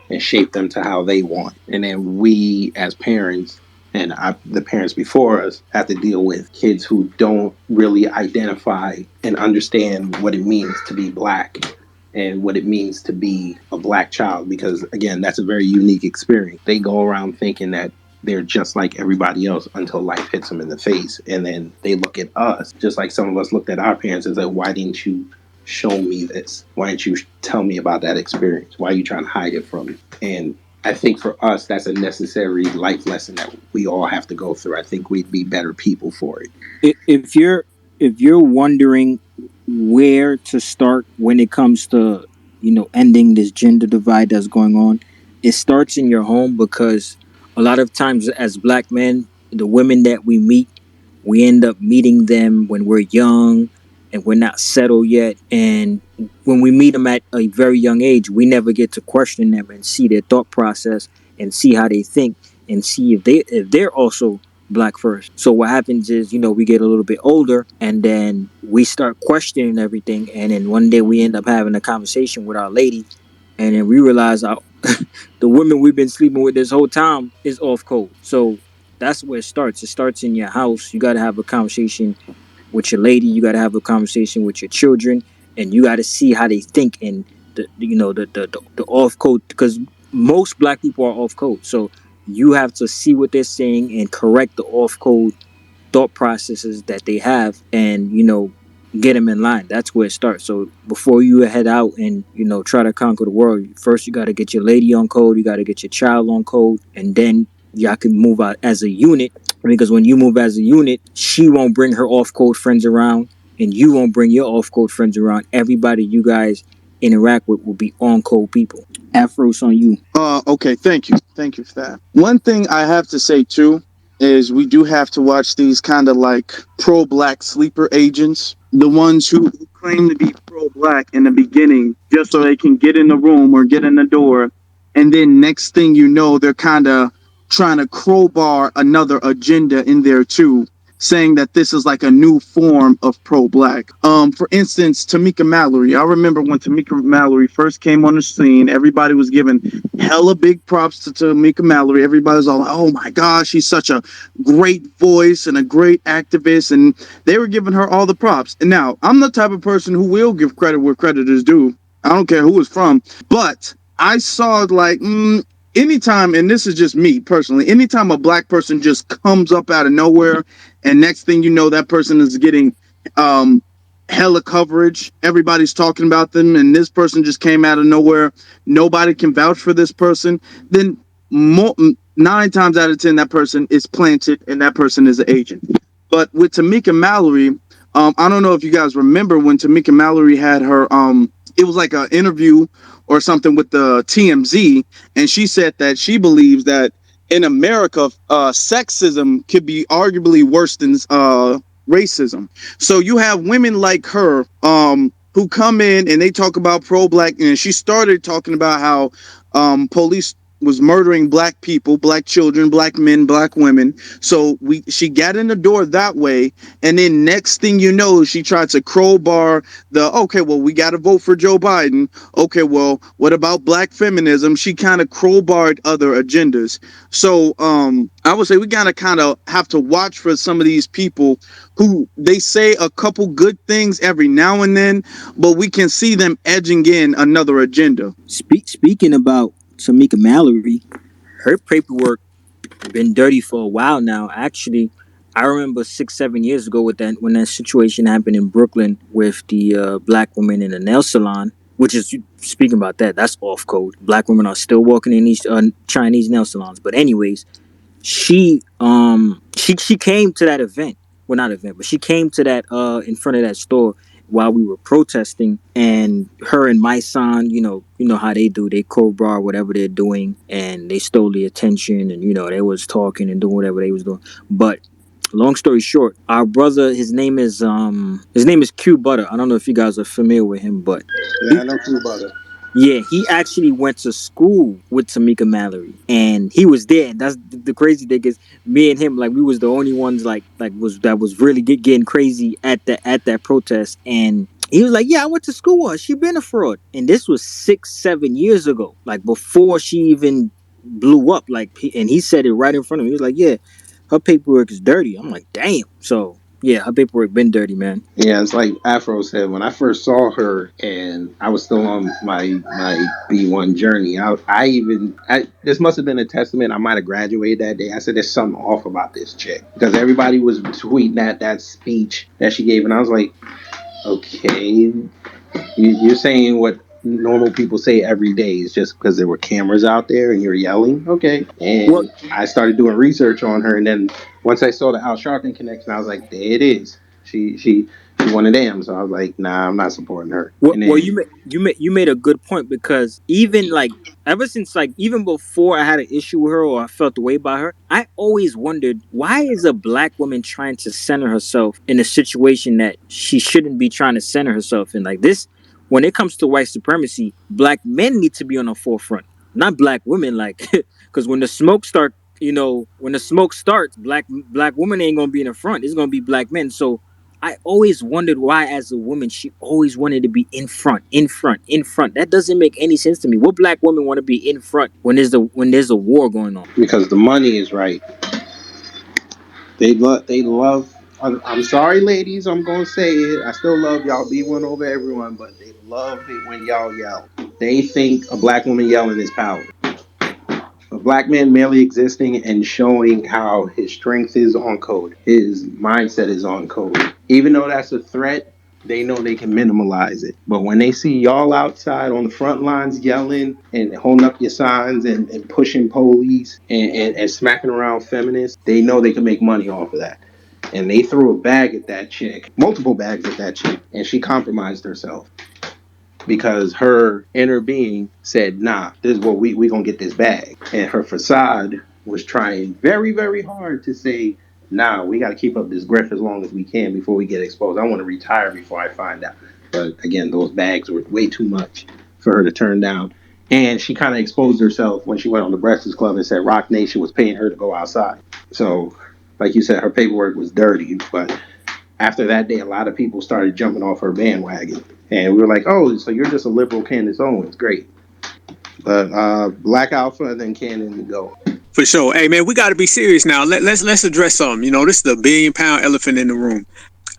and shape them to how they want. And then we as parents, and the parents before us, have to deal with kids who don't really identify and understand what it means to be black and what it means to be a black child, because again, that's a very unique experience. They go around thinking that they're just like everybody else until life hits them in the face, and then they look at us just like some of us looked at our parents and said, why didn't you show me this? Why didn't you tell me about that experience? Why are you trying to hide it from me? And I think for us, that's a necessary life lesson that we all have to go through. I think we'd be better people for it. If you're wondering where to start when it comes to ending this gender divide that's going on, it starts in your home, because a lot of times as black men, the women that we meet, we end up meeting them when we're young and we're not settled yet. And when we meet them at a very young age, we never get to question them and see their thought process and see how they think and see if they're also black first. So what happens is, we get a little bit older and then we start questioning everything. And then one day we end up having a conversation with our lady, and then we realize the women we've been sleeping with this whole time is off code. So that's where it starts. It starts in your house. You got to have a conversation with your lady. You got to have a conversation with your children, and you got to see how they think and the off code, because most black people are off code. So you have to see what they're saying and correct the off code thought processes that they have, and get them in line. That's where it starts. So before you head out and try to conquer the world, first you got to get your lady on code, you got to get your child on code, and then y'all can move out as a unit. Because when you move as a unit, she won't bring her off code friends around, and you won't bring your off code friends around. Everybody you guys interact with will be on code people. Afro's on you. Okay, thank you for that. One thing I have to say too is we do have to watch these kind of like pro-black sleeper agents, the ones who claim to be pro-black in the beginning, just so they can get in the room or get in the door, and then next thing you know, they're kind of trying to crowbar another agenda in there too, saying that this is like a new form of pro-black. For instance, Tamika Mallory. I remember when Tamika Mallory first came on the scene, everybody was giving hella big props to Tamika Mallory. Everybody was all like, "Oh my gosh, she's such a great voice and a great activist," and they were giving her all the props. And now, I'm the type of person who will give credit where credit is due. I don't care who it's from, but I saw like anytime, and this is just me personally, anytime a black person just comes up out of nowhere, and next thing you know, that person is getting hella coverage. Everybody's talking about them, and this person just came out of nowhere. Nobody can vouch for this person. Then more, 9 times out of 10, that person is planted, and that person is an agent. But with Tamika Mallory, I don't know if you guys remember when Tamika Mallory had her it was like an interview or something with the TMZ, and she said that she believes that in America, sexism could be arguably worse than racism. So you have women like her who come in and they talk about pro-black, and she started talking about how police was murdering black people, black children, black men, black women. So she got in the door that way, and then next thing you know, she tried to crowbar the okay, well, we got to vote for Joe Biden. Okay, well, what about black feminism? She kind of crowbarred other agendas. So I would say we gotta kind of have to watch for some of these people who they say a couple good things every now and then, but we can see them edging in another agenda. Speaking about Tamika Mallory, her paperwork been dirty for a while now. Actually, I remember 6, 7 years ago with that when that situation happened in Brooklyn with the black woman in the nail salon. Which is speaking about that, that's off code. Black women are still walking in these Chinese nail salons. But anyways, she came to that event. Well, not event, but she came to that in front of that store while we were protesting, and her and my son, you know how they do, they crowbar whatever they're doing, and they stole the attention, and they was talking and doing whatever they was doing. But long story short, our brother, his name is Q Butter. I don't know if you guys are familiar with him, but Yeah, I know too about it. yeah, he actually went to school with Tamika Mallory, and he was there. That's the crazy thing is, me and him, like, we was the only ones was really getting crazy at that protest. And he was like, "Yeah, I went to school with her. She been a fraud." And this was 6, 7 years ago, like before she even blew up. And he said it right in front of me. He was like, "Yeah, her paperwork is dirty." I'm like, "Damn." So yeah, her paperwork been dirty, man. Yeah, it's like Afro said. When I first saw her, and I was still on my B1 journey, this must have been a testament. I might have graduated that day. I said, "There's something off about this chick," because everybody was tweeting that speech that she gave, and I was like, "Okay, you're saying what normal people say every day is just because there were cameras out there and you're yelling, okay?" Well, And I started doing research on her, and then once I saw the Al Sharpton connection, I was like, "There it is. She one of them." So I was like, "Nah, I'm not supporting her." And Well, then you made a good point, because even like ever since, like, even before I had an issue with her or I felt the way about her, I always wondered, why is a black woman trying to center herself in a situation that she shouldn't be trying to center herself in? Like this, when it comes to white supremacy, black men need to be on the forefront, not black women. Like, because when the smoke starts, black women ain't gonna be in the front. It's gonna be black men. So I always wondered why, as a woman, she always wanted to be in front, in front, in front. That doesn't make any sense to me. What black woman want to be in front when there's a war going on? because the money is right, they love. I'm sorry, ladies. I'm gonna say it. I still love y'all. Be one over everyone, but they love it when y'all yell. They think a black woman yelling is power. A black man merely existing and showing how his strength is on code, his mindset is on code. Even though that's a threat, they know they can minimalize it. But when they see y'all outside on the front lines yelling and holding up your signs and pushing police and smacking around feminists, they know they can make money off of that. And they threw a bag at that chick, multiple bags at that chick, and she compromised herself because her inner being said, nah, this is what we gonna get this bag. And her facade was trying very, very hard to say, nah, we gotta keep up this grift as long as we can before we get exposed. I wanna retire before I find out. But again, those bags were way too much for her to turn down. And she kind of exposed herself when she went on the Breakfast Club and said Rock Nation was paying her to go outside. So, like you said, her paperwork was dirty, but after that day, a lot of people started jumping off her bandwagon. And we were like, oh, so you're just a liberal Candace Owens. Great. But Black Alpha and then Cannon to go. For sure. Hey man, we got to be serious now. Let's address something. This is the billion-pound elephant in the room.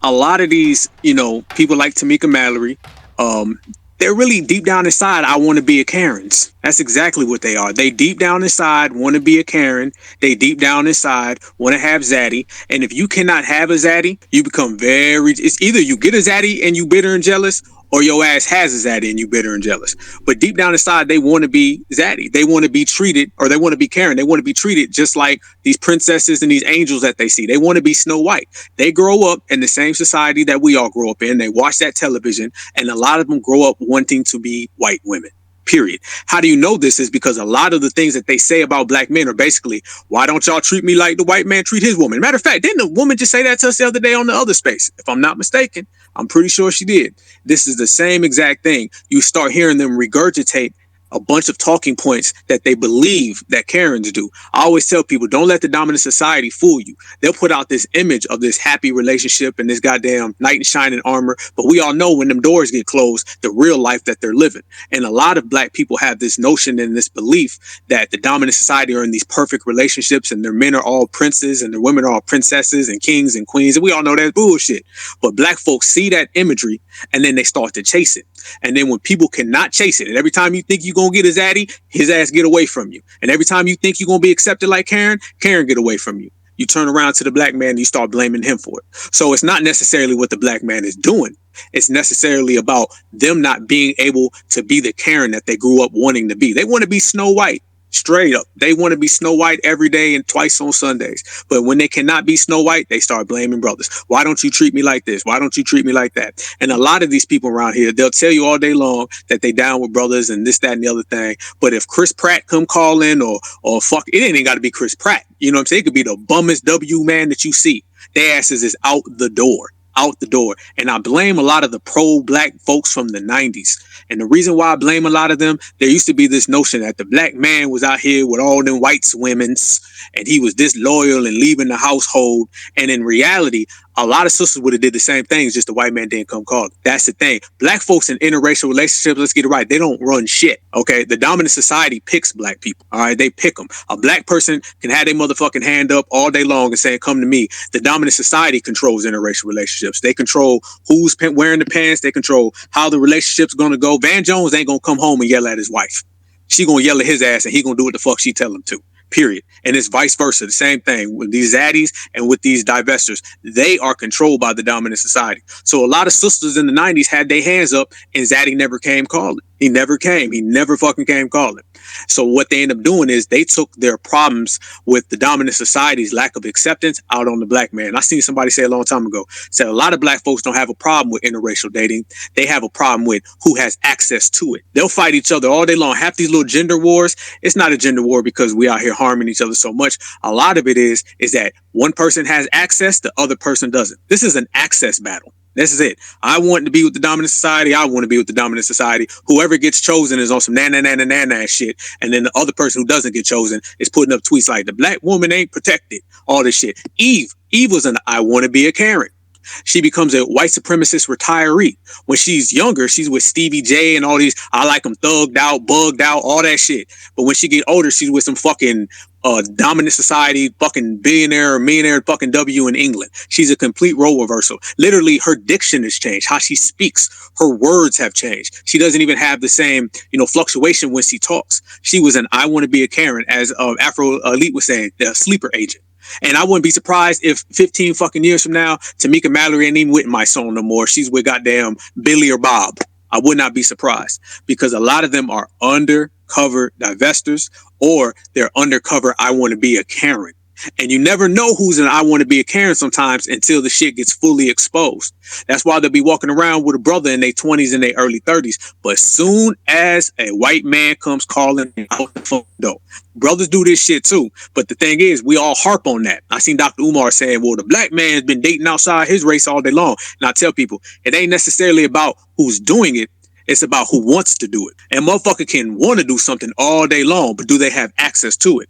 A lot of these, people like Tamika Mallory, um, they're really deep down inside, I want to be a Karen's. That's exactly what they are. They deep down inside want to be a Karen. They deep down inside want to have Zaddy. And if you cannot have a Zaddy, you become it's either you get a Zaddy and you bitter and jealous, or your ass has a Zaddy and you bitter and jealous. But deep down inside, they want to be Zaddy. They want to be treated, or they want to be Karen. They want to be treated just like these princesses and these angels that they see. They want to be Snow White. They grow up in the same society that we all grow up in. They watch that television, and a lot of them grow up wanting to be white women. Period. How do you know this? Is because a lot of the things that they say about black men are basically, why don't y'all treat me like the white man treat his woman? Matter of fact, didn't a woman just say that to us the other day on the other space? If I'm not mistaken, I'm pretty sure she did. This is the same exact thing. You start hearing them regurgitate a bunch of talking points that they believe that Karens do. I always tell people, don't let the dominant society fool you. They'll put out this image of this happy relationship and this goddamn knight in shining armor, but we all know when them doors get closed, the real life that they're living. And a lot of black people have this notion and this belief that the dominant society are in these perfect relationships and their men are all princes and their women are all princesses and kings and queens. And we all know that's bullshit. But black folks see that imagery and then they start to chase it. And then when people cannot chase it, and every time you think you're going to get his zaddy, his ass get away from you. And every time you think you're going to be accepted like Karen, Karen get away from you. You turn around to the black man and you start blaming him for it. So it's not necessarily what the black man is doing. It's necessarily about them not being able to be the Karen that they grew up wanting to be. They want to be Snow White. Straight up. They want to be Snow White every day and twice on Sundays. But when they cannot be Snow White, they start blaming brothers. Why don't you treat me like this? Why don't you treat me like that? And a lot of these people around here, they'll tell you all day long that they down with brothers and this, that, and the other thing. But if Chris Pratt come calling or fuck, it ain't got to be Chris Pratt. You know what I'm saying? It could be the bummest W man that you see. Their asses is out the door. Out the door. And I blame a lot of the pro-black folks from the 90s. And the reason why I blame a lot of them, there used to be this notion that the black man was out here with all them white women's and he was disloyal and leaving the household. And in reality, a lot of sisters would have did the same things, just the white man didn't come call. That's the thing. Black folks in interracial relationships, let's get it right, they don't run shit, okay? The dominant society picks black people, all right? They pick them. A black person can have their motherfucking hand up all day long and saying, come to me. The dominant society controls interracial relationships. They control who's wearing the pants. They control how the relationship's going to go. Van Jones ain't going to come home and yell at his wife. She going to yell at his ass and he going to do what the fuck she tell him to. Period. And it's vice versa. The same thing with these zaddies and with these divestors. They are controlled by the dominant society. So a lot of sisters in the 90s had their hands up and Zaddy never came calling. He never came. He never fucking came calling. So what they end up doing is they took their problems with the dominant society's lack of acceptance out on the black man. I seen somebody say a long time ago, said a lot of black folks don't have a problem with interracial dating. They have a problem with who has access to it. They'll fight each other all day long. Half these little gender wars, it's not a gender war because we out here harming each other so much. A lot of it is that one person has access, the other person doesn't. This is an access battle. This is it. I want to be with the dominant society. I want to be with the dominant society. Whoever gets chosen is on some na shit. And then the other person who doesn't get chosen is putting up tweets like the black woman ain't protected. All this shit. Eve was an I want to be a Karen. She becomes a white supremacist retiree. When she's younger, she's with Stevie J and all these, I like them thugged out, bugged out, all that shit. But when she get older, she's with some fucking dominant society, fucking billionaire or millionaire fucking W in England. She's a complete role reversal. Literally, her diction has changed. How she speaks, her words have changed. She doesn't even have the same, fluctuation when she talks. She was an I want to be a Karen, as Afro Elite was saying, the sleeper agent. And I wouldn't be surprised if 15 fucking years from now, Tamika Mallory ain't even with my song no more. She's with goddamn Billy or Bob. I would not be surprised because a lot of them are undercover divestors or they're undercover I want to be a Karen. And you never know who's an I want to be a Karen sometimes until the shit gets fully exposed. That's why they'll be walking around with a brother in their 20s and their early 30s. But soon as a white man comes calling out the phone door, brothers do this shit too. But the thing is, we all harp on that. I seen Dr. Umar saying, well, the black man's been dating outside his race all day long. And I tell people, it ain't necessarily about who's doing it. It's about who wants to do it. And motherfucker can want to do something all day long, but do they have access to it?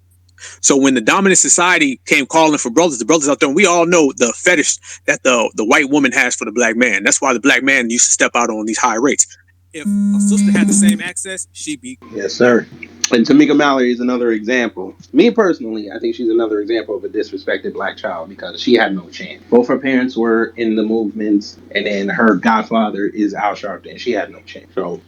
So when the dominant society came calling for brothers, the brothers out there, and we all know the fetish that the white woman has for the black man. That's why the black man used to step out on these high rates. If a sister had the same access, she'd be. Yes, sir. And Tamika Mallory is another example. Me personally, I think she's another example of a disrespected black child because she had no chance. Both her parents were in the movements, and then her godfather is Al Sharpton. She had no chance. So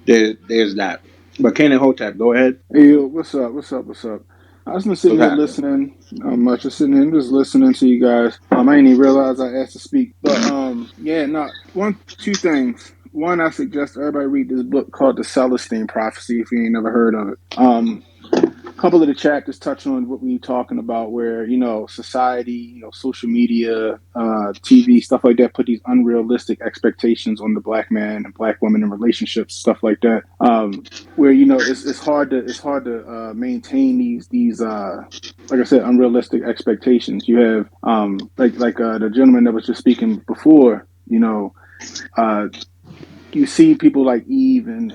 there's that. But Kenan Hotep, go ahead. Hey, yo, what's up? What's up? What's up? I was been sitting What's here happening? listening. Not much. Just sitting here, just listening to you guys. I didn't even realize I asked to speak. But yeah, no. Two things. One, I suggest everybody read this book called The Celestine Prophecy if you ain't never heard of it. A couple of the chapters touch on what we were talking about, where society, social media, TV, stuff like that, put these unrealistic expectations on the black man and black woman in relationships, stuff like that. Where it's hard to maintain these like I said, unrealistic expectations. You have like the gentleman that was just speaking before, uh, you see people like Eve and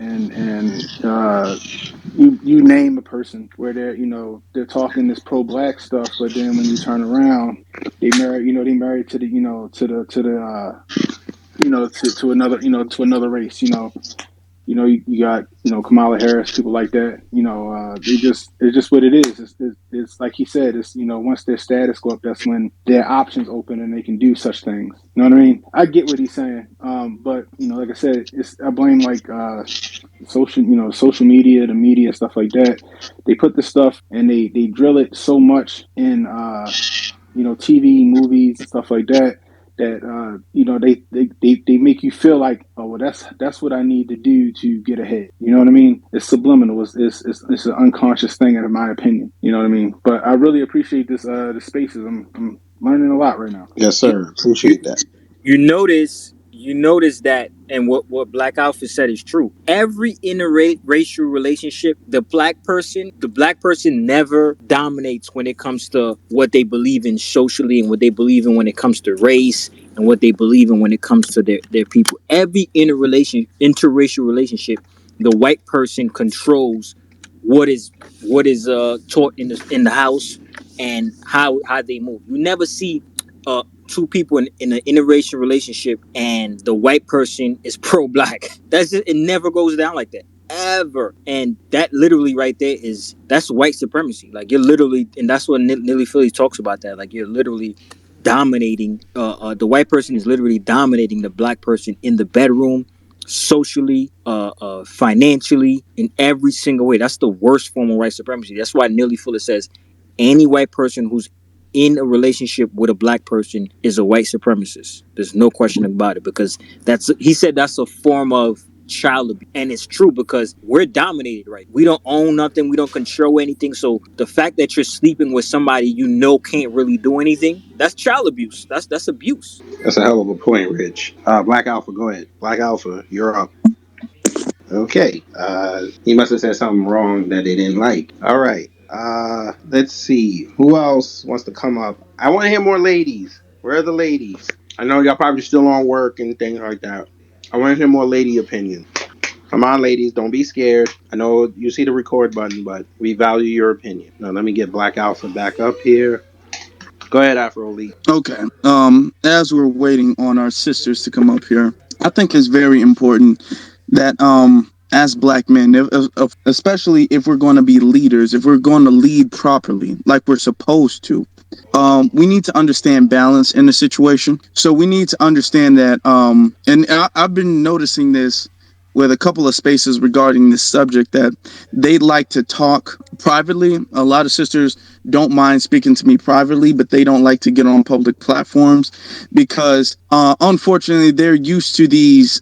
you name a person where they're talking this pro black stuff, but then when you turn around, they married to the to another to another race. You got Kamala Harris, people like that. It's just what it is. It's like he said. It's once their status go up, that's when their options open and they can do such things. You know what I mean? I get what he's saying, but like I said, I blame like social media, the media, stuff like that. They put the stuff and they drill it so much in TV, movies, stuff like that. That they make you feel like, oh well, that's what I need to do to get ahead. You know what I mean? It's subliminal. It's an unconscious thing, in my opinion. You know what I mean? But I really appreciate this the spaces. I'm learning a lot right now. Yes, You, sir. you, Appreciate that. you notice that, and what Black Alpha said is true. Every interracial relationship, the black person never dominates when it comes to what they believe in socially and what they believe in when it comes to race and what they believe in when it comes to their people. Every interracial relationship, the white person controls what is taught in the house and how they move. You never see two people in an interracial relationship and the white person is pro-black. It never goes down like that ever. And that literally right there that's white supremacy. Like you're literally, and that's what Nilly Philly talks about, that like you're literally dominating, the white person is literally dominating the black person in the bedroom, socially, financially, in every single way. That's the worst form of white supremacy. That's why Nearly Fuller says any white person who's in a relationship with a black person is a white supremacist. There's no question about it, because he said that's a form of child abuse. And it's true, because we're dominated, right? We don't own nothing, we don't control anything. So the fact that you're sleeping with somebody can't really do anything, that's child abuse. That's abuse. That's a hell of a point, Rich. Black Alpha, go ahead. Black Alpha, you're up. Okay. He must have said something wrong that they didn't like. All right. Let's see. Who else wants to come up? I want to hear more ladies. Where are the ladies? I know y'all probably still on work and things like that. I want to hear more lady opinions. Come on, ladies. Don't be scared. I know you see the record button, but we value your opinion. Now, let me get Black Alpha back up here. Go ahead, Afro Lee. Okay. As we're waiting on our sisters to come up here, I think it's very important that as black men, especially if we're going to be leaders, if we're going to lead properly, like we're supposed to, we need to understand balance in the situation. So we need to understand that, and I've been noticing this with a couple of spaces regarding this subject that they like to talk privately. A lot of sisters don't mind speaking to me privately, but they don't like to get on public platforms because, unfortunately, they're used to these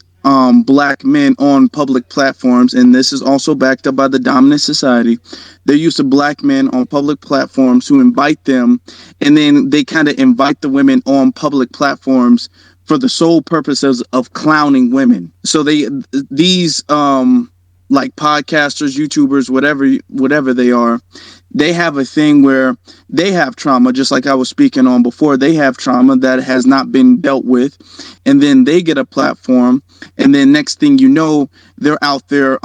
black men on public platforms, and this is also backed up by the dominant society. They're used to black men on public platforms who invite them, and then they kind of invite the women on public platforms for the sole purposes of clowning women. So these like podcasters, YouTubers, whatever they are, they have a thing where they have trauma, just like I was speaking on before. They have trauma that has not been dealt with, and then they get a platform, and then next thing you know, they're out there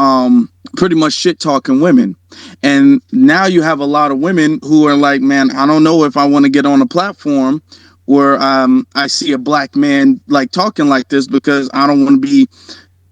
pretty much shit talking women. And now you have a lot of women who are like, man, I don't know if I want to get on a platform where I see a black man like talking like this because I don't want to be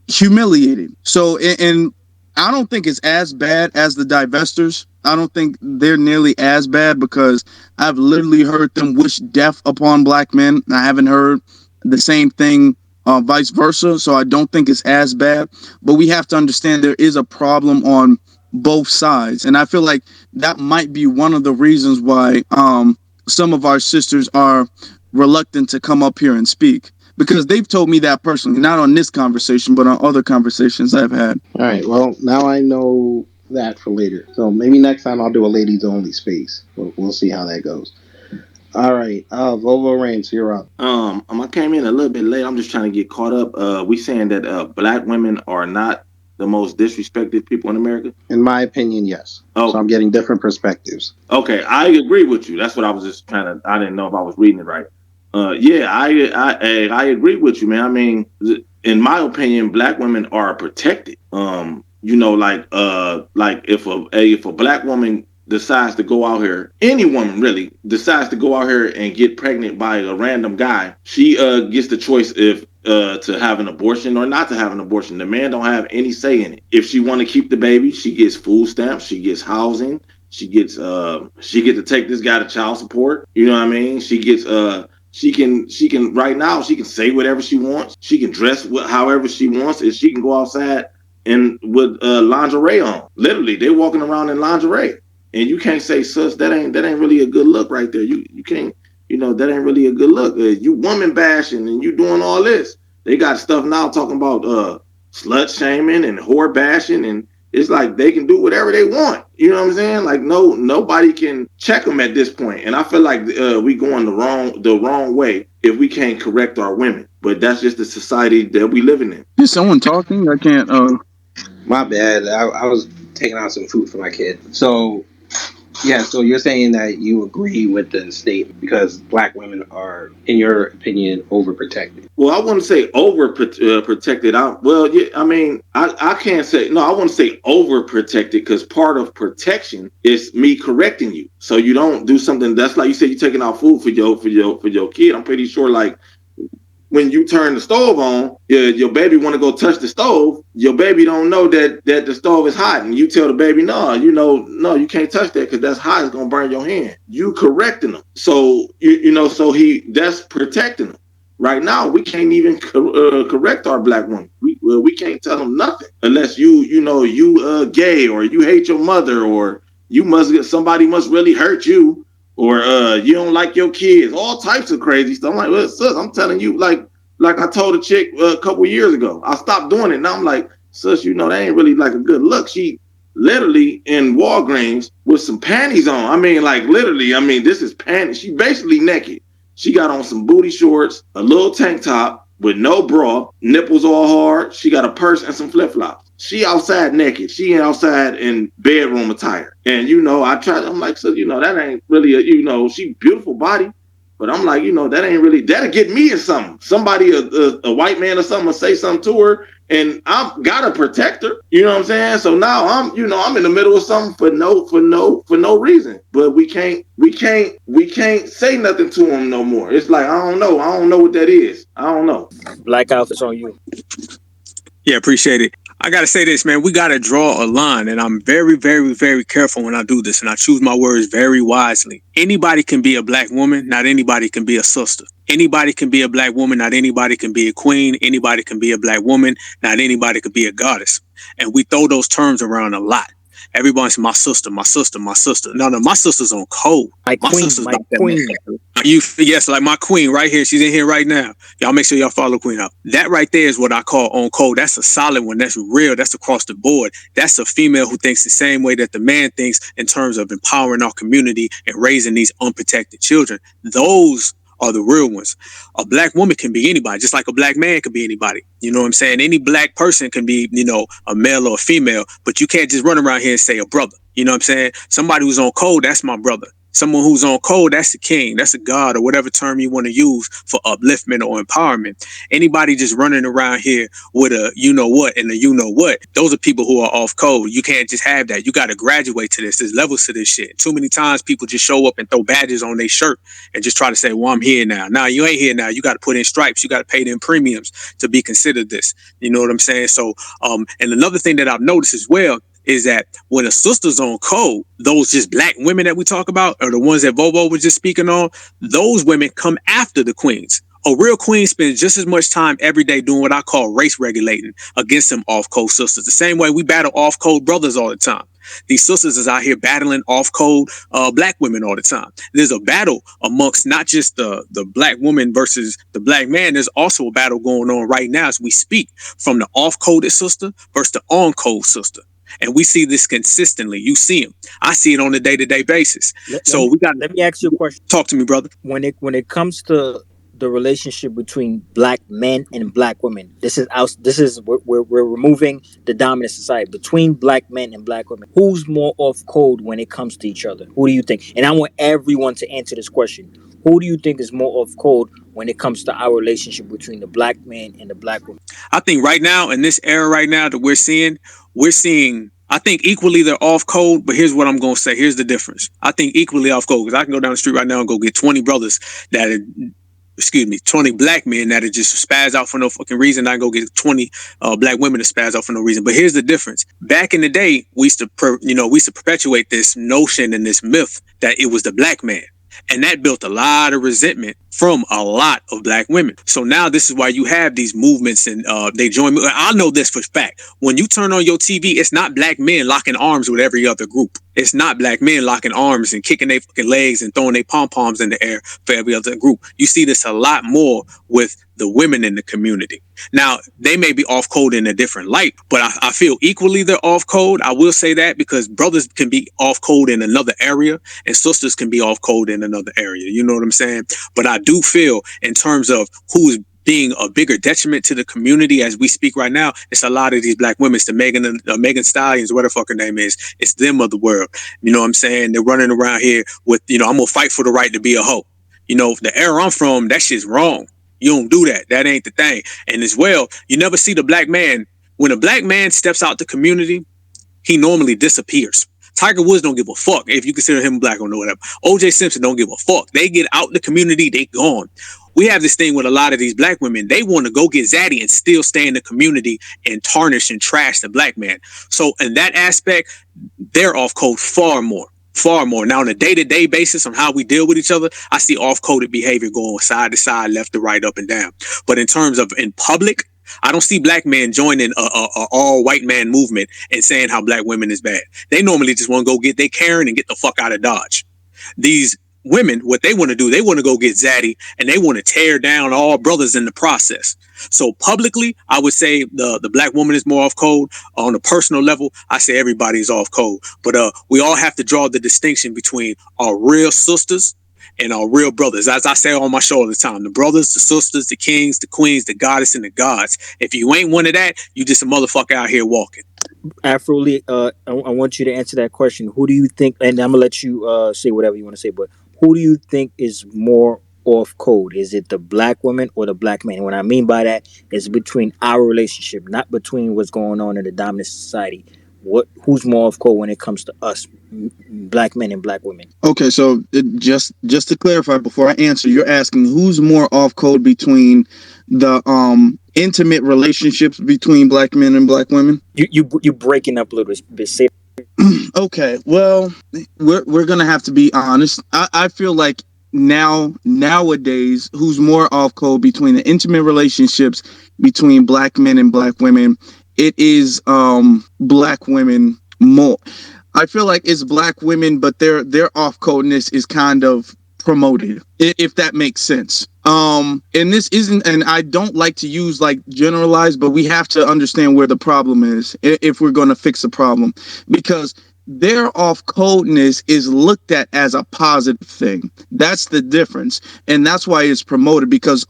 humiliated. So, and I don't think it's as bad as the divestors. I don't think they're nearly as bad because I've literally heard them wish death upon black men. I haven't heard the same thing vice versa. So I don't think it's as bad. But we have to understand there is a problem on both sides. And I feel like that might be one of the reasons why some of our sisters are reluctant to come up here and speak because they've told me that personally, not on this conversation, but on other conversations I've had. All right. Well, now I know that for later. So maybe next time I'll do a ladies only space. We'll see how that goes. All right. Volvo Ranch, you're up. I came in a little bit late. I'm just trying to get caught up. We saying that black women are not the most disrespected people in America. In my opinion, yes. Oh, so I'm getting different perspectives. Okay, I agree with you. That's what I was just trying to. I didn't know if I was reading it right. Yeah, I agree with you, man. I mean, in my opinion, black women are protected. Like if a black woman decides to go out here, any woman really decides to go out here and get pregnant by a random guy, she gets the choice if to have an abortion or not to have an abortion. The man don't have any say in it. If she want to keep the baby, she gets food stamps, she gets housing, she get to take this guy to child support. You know what I mean? She can right now she can say whatever she wants. She can dress however she wants, and she can go outside and with lingerie on. Literally, they're walking around in lingerie, and you can't say, "Sus, that ain't really a good look right there." You can't, that ain't really a good look. You woman bashing and you doing all this. They got stuff now talking about slut shaming and whore bashing, and it's like they can do whatever they want. You know what I'm saying? Like nobody can check them at this point. And I feel like we going the wrong way if we can't correct our women. But that's just the society that we living in. Is someone talking? I can't. My bad. I was taking out some food for my kid. So yeah, so you're saying that you agree with the statement because black women are, in your opinion, overprotected. Well, I wouldn't say protected. I mean, I can't say no. I wouldn't say overprotected because part of protection is me correcting you, so you don't do something that's like you said. You're taking out food for your kid. I'm pretty sure like when you turn the stove on, your baby want to go touch the stove. Your baby don't know that the stove is hot, and you tell the baby, no, no, you can't touch that because that's hot. It's gonna burn your hand. You correcting them, so so that's protecting them. Right now, we can't even correct our black women. We can't tell them nothing unless you gay or you hate your mother or somebody must really hurt you or you don't like your kids, all types of crazy stuff. I'm like, well, sis, I'm telling you, like I told a chick a couple years ago, I stopped doing it. Now I'm like, sis, that ain't really like a good look. She literally in Walgreens with some panties on. I mean, like literally, this is panties. She basically naked. She got on some booty shorts, a little tank top with no bra, nipples all hard. She got a purse and some flip flops. She outside naked. She ain't outside in bedroom attire. And I tried. I'm like, so that ain't really she beautiful body, But I'm like, that ain't really, that'll get me in something. Somebody, a white man or something, will say something to her, and I've got to protect her. You know what I'm saying? So now I'm in the middle of something for no reason. But we can't say nothing to him no more. It's like I don't know what that is. I don't know. Black Alpha, it's on you. Yeah, appreciate it. I gotta say this, man. We gotta draw a line, and I'm very, very, very careful when I do this, and I choose my words very wisely. Anybody can be a black woman, not anybody can be a sister. Anybody can be a black woman, not anybody can be a queen. Anybody can be a black woman, not anybody could be a goddess. And we throw those terms around a lot. Everybody's my sister, my sister, my sister. No, my sister's on code. My My queen, sister's my not that queen. much. Yes, like my queen right here. She's in here right now. Y'all make sure y'all follow Queen out. That right there is what I call on code. That's a solid one. That's real. That's across the board. That's a female who thinks the same way that the man thinks in terms of empowering our community and raising these unprotected children. Those are the real ones. A black woman can be anybody, just like a black man can be anybody. You know what I'm saying? Any black person can be, a male or a female, but you can't just run around here and say a brother. You know what I'm saying? Somebody who's on code, that's my brother. Someone who's on code, that's a king, that's a god, or whatever term you want to use for upliftment or empowerment. Anybody just running around here with a you know what and a you know what, those are people who are off code. You can't just have that. You got to graduate to this. There's levels to this shit. Too many times people just show up and throw badges on their shirt and just try to say, well, I'm here now. Now, you ain't here now. You got to put in stripes. You got to pay them premiums to be considered this. You know what I'm saying? So, and another thing that I've noticed as well is that when a sister's on code, those just black women that we talk about are the ones that Bobo was just speaking on. Those women come after the queens. A real queen spends just as much time every day doing what I call race regulating against them off code sisters. The same way we battle off code brothers all the time. These sisters is out here battling off code black women all the time. There's a battle amongst not just the black woman versus the black man. There's also a battle going on right now as we speak from the off coded sister versus the on code sister. And we see this consistently. You see them. I see it on a day-to-day basis. So we got. Let me ask you a question. Talk to me, brother. When it comes to the relationship between black men and black women, this is we're removing the dominant society between black men and black women. Who's more off code when it comes to each other? Who do you think? And I want everyone to answer this question. Who do you think is more off code when it comes to our relationship between the black man and the black woman? I think right now in this era right now that we're seeing. I think equally they're off code, but here's what I'm gonna say. Here's the difference. I think equally off code because I can go down the street right now and go get 20 brothers that are, 20 black men that are just spaz out for no fucking reason. I can go get 20 black women to spaz out for no reason. But here's the difference. Back in the day, we used to perpetuate this notion and this myth that it was the black man. And that built a lot of resentment from a lot of black women. So now this is why you have these movements and they join me. I know this for fact. When you turn on your TV, it's not black men locking arms with every other group. It's not black men locking arms and kicking their fucking legs and throwing their pom-poms in the air for every other group. You see this a lot more with the women in the community. Now, they may be off code in a different light, but I feel equally they're off code. I will say that because brothers can be off code in another area and sisters can be off code in another area. You know what I'm saying? But I do feel in terms of who's being a bigger detriment to the community as we speak right now, it's a lot of these black women. It's the Megan Stallions, what the fuck her name is. It's them of the world. You know what I'm saying? They're running around here with, I'm going to fight for the right to be a hoe. The era I'm from, that shit's wrong. You don't do that. That ain't the thing. And as well, you never see the black man. When a black man steps out the community, he normally disappears. Tiger Woods don't give a fuck if you consider him black or no whatever. OJ Simpson don't give a fuck. They get out the community, they gone. We have this thing with a lot of these black women. They want to go get zaddy and still stay in the community and tarnish and trash the black man. So in that aspect, they're off code far more. Now on a day-to-day basis on how we deal with each other, I see off-coded behavior going side to side, left to right, up and down. But in terms of in public, I don't see black men joining a all white man movement and saying how black women is bad. They normally just want to go get their Karen and get the fuck out of Dodge. These women, what they want to do, they want to go get zaddy and they want to tear down all brothers in the process. So publicly, I would say the black woman is more off code. On a personal level, I say everybody is off code. But we all have to draw the distinction between our real sisters and our real brothers. As I say on my show all the time, the brothers, the sisters, the kings, the queens, the goddess, and the gods. If you ain't one of that, you just a motherfucker out here walking. Afro, I want you to answer that question. Who do you think, and I'm going to let you say whatever you want to say, but who do you think is more off code? Is it the black woman or the black man? And what I mean by that is between our relationship, not between what's going on in the dominant society. Who's more off code when it comes to us, black men and black women? Okay, so just to clarify before I answer, you're asking who's more off code between the intimate relationships between black men and black women? You breaking up a little bit. Say Okay, well, we're gonna have to be honest. I feel like nowadays, who's more off code between the intimate relationships between black men and black women? It is black women more. I feel like it's black women, but their off codeness is kind of promoted, if that makes sense. And this isn't, and I don't like to use like generalize, but we have to understand where the problem is if we're going to fix a problem, because their off codeness is looked at as a positive thing. That's the difference, and that's why it's promoted. Because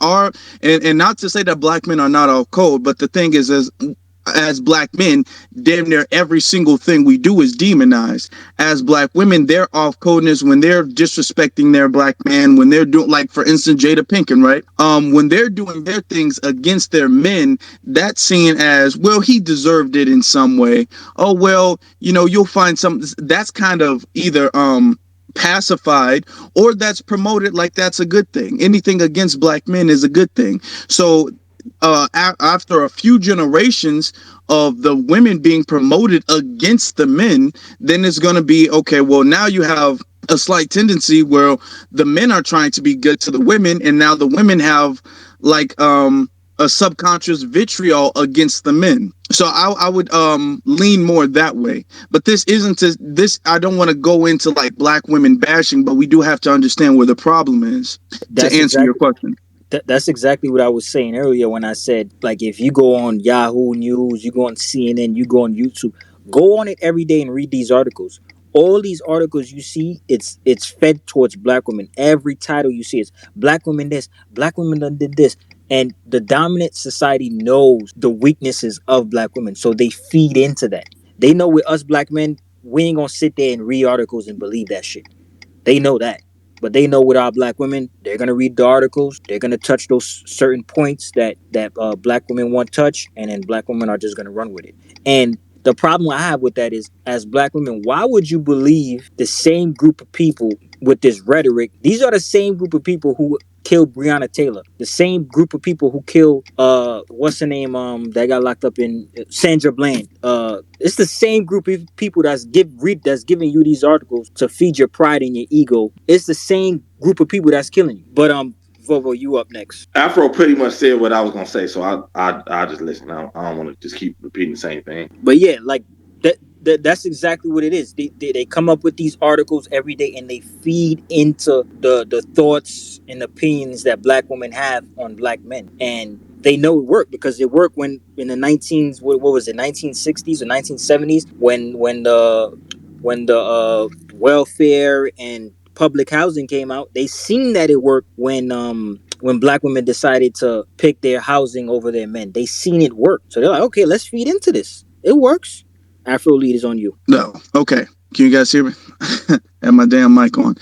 and not to say that black men are not off code, but the thing is, as black men, damn near every single thing we do is demonized. As black women, they're off codeness when they're disrespecting their black man, when they're doing, like for instance, Jada Pinkett, right? When they're doing their things against their men, that's seen as, well, he deserved it in some way. Oh well, you'll find some, that's kind of either pacified, or that's promoted like that's a good thing. Anything against black men is a good thing. So after a few generations of the women being promoted against the men, then it's going to be okay. Well, now you have a slight tendency where the men are trying to be good to the women, and now the women have like a subconscious vitriol against the men. So I would lean more that way. But this isn't this. I don't want to go into like black women bashing, but we do have to understand where the problem is to that's answer your exactly question. that's exactly what I was saying earlier when I said, like, if you go on Yahoo News, you go on CNN, you go on YouTube, go on it every day and read these articles. All these articles you see, it's fed towards black women. Every title you see is black women this, black women done did this. And the dominant society knows the weaknesses of black women. So they feed into that. They know with us black men, we ain't gonna sit there and read articles and believe that shit. They know that. But they know with our black women, they're gonna read the articles. They're gonna touch those certain points that black women want touched, and then black women are just gonna run with it. And the problem I have with that is, as black women, why would you believe the same group of people with this rhetoric? These are the same group of people who killed Breonna Taylor. The same group of people who killed what's her name that got locked up in Sandra Bland. It's the same group of people that's giving you these articles to feed your pride and your ego. It's the same group of people that's killing you. But Vovo, you up next. Afro pretty much said what I was gonna say, so I just listen. I don't want to just keep repeating the same thing. But yeah, like that's exactly what it is. They come up with these articles every day and they feed into the thoughts and opinions that black women have on black men. And they know it worked because it worked when in the 19s, what was it, 1960s or 1970s, when the welfare and public housing came out. They seen that it worked when black women decided to pick their housing over their men. They seen it work. So they're like, okay, let's feed into this. It works. Afro lead is on you. No. Okay. Can you guys hear me? Have my damn mic on.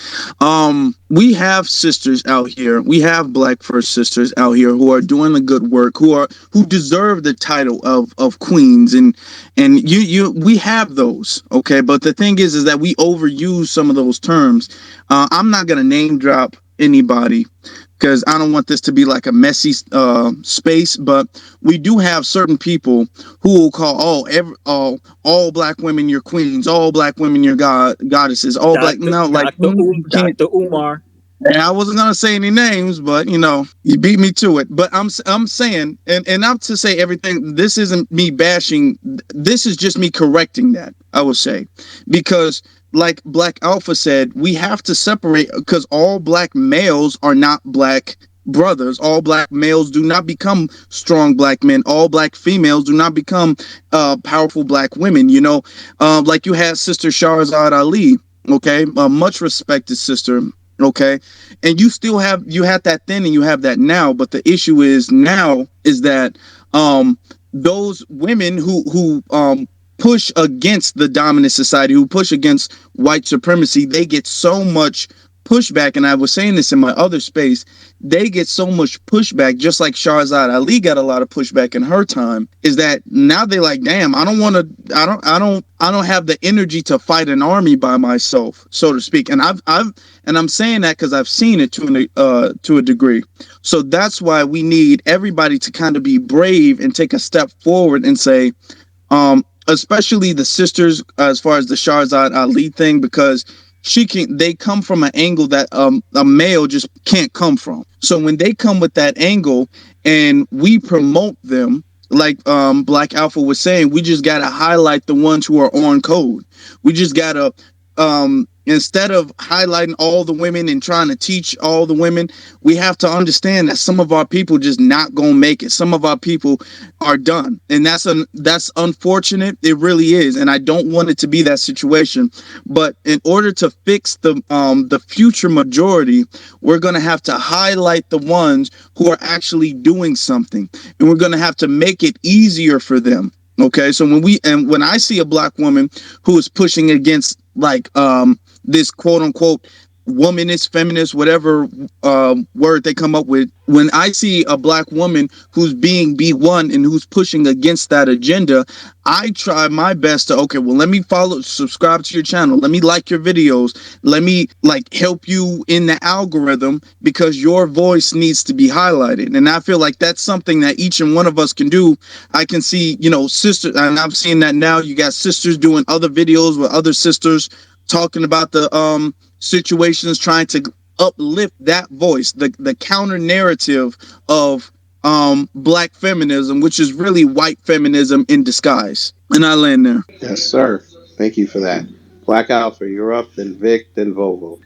We have sisters out here. We have black first sisters out here who are doing the good work, who deserve the title of queens, and we have those. Okay, but the thing is that we overuse some of those terms. I'm not gonna name drop anybody because I don't want this to be like a messy space, but we do have certain people who will call all black women your queens, all black women your goddesses, all black, no, like you can't. Dr. Umar. And I wasn't gonna say any names, but you beat me to it. But I'm saying, and not to say everything. This isn't me bashing. This is just me correcting that. I would say, because like Black Alpha said, we have to separate, because all black males are not black brothers. All black males do not become strong black men. All black females do not become powerful black women. Like you had Sister Shahrazad Ali. Okay, a much respected sister. Okay, and you had that then and you have that now, but the issue is now is that those women who push against the dominant society, who push against white supremacy, they get so much pushback, and I was saying this in my other space, they get so much pushback, just like Shahzad Ali got a lot of pushback in her time, is that now they're like, damn, I don't want to, I don't have the energy to fight an army by myself, so to speak. And and I'm saying that because I've seen it to a degree. So that's why we need everybody to kind of be brave and take a step forward and say, especially the sisters, as far as the Shahzad Ali thing, because they come from an angle that a male just can't come from. So when they come with that angle and we promote them, like Black Alpha was saying, we just gotta highlight the ones who are on code. We just gotta instead of highlighting all the women and trying to teach all the women, we have to understand that some of our people just not gonna make it. Some of our people are done, and that's unfortunate. It really is, and I don't want it to be that situation. But in order to fix the future majority, we're gonna have to highlight the ones who are actually doing something, and we're gonna have to make it easier for them. Okay, so when I see a black woman who is pushing against like this quote unquote womanist, feminist, whatever word they come up with, when I see a black woman who's being B1 and who's pushing against that agenda, I try my best to, okay, well, let me subscribe to your channel, let me like your videos, let me like help you in the algorithm, because your voice needs to be highlighted. And I feel like that's something that each and one of us can do. I can see, sisters, and I've seen that now. You got sisters doing other videos with other sisters talking about the situations, trying to uplift that voice, the counter narrative of black feminism, which is really white feminism in disguise. And I land there. Yes, sir. Thank you for that. Black Alpha, you're up, then Vic, then Vogel.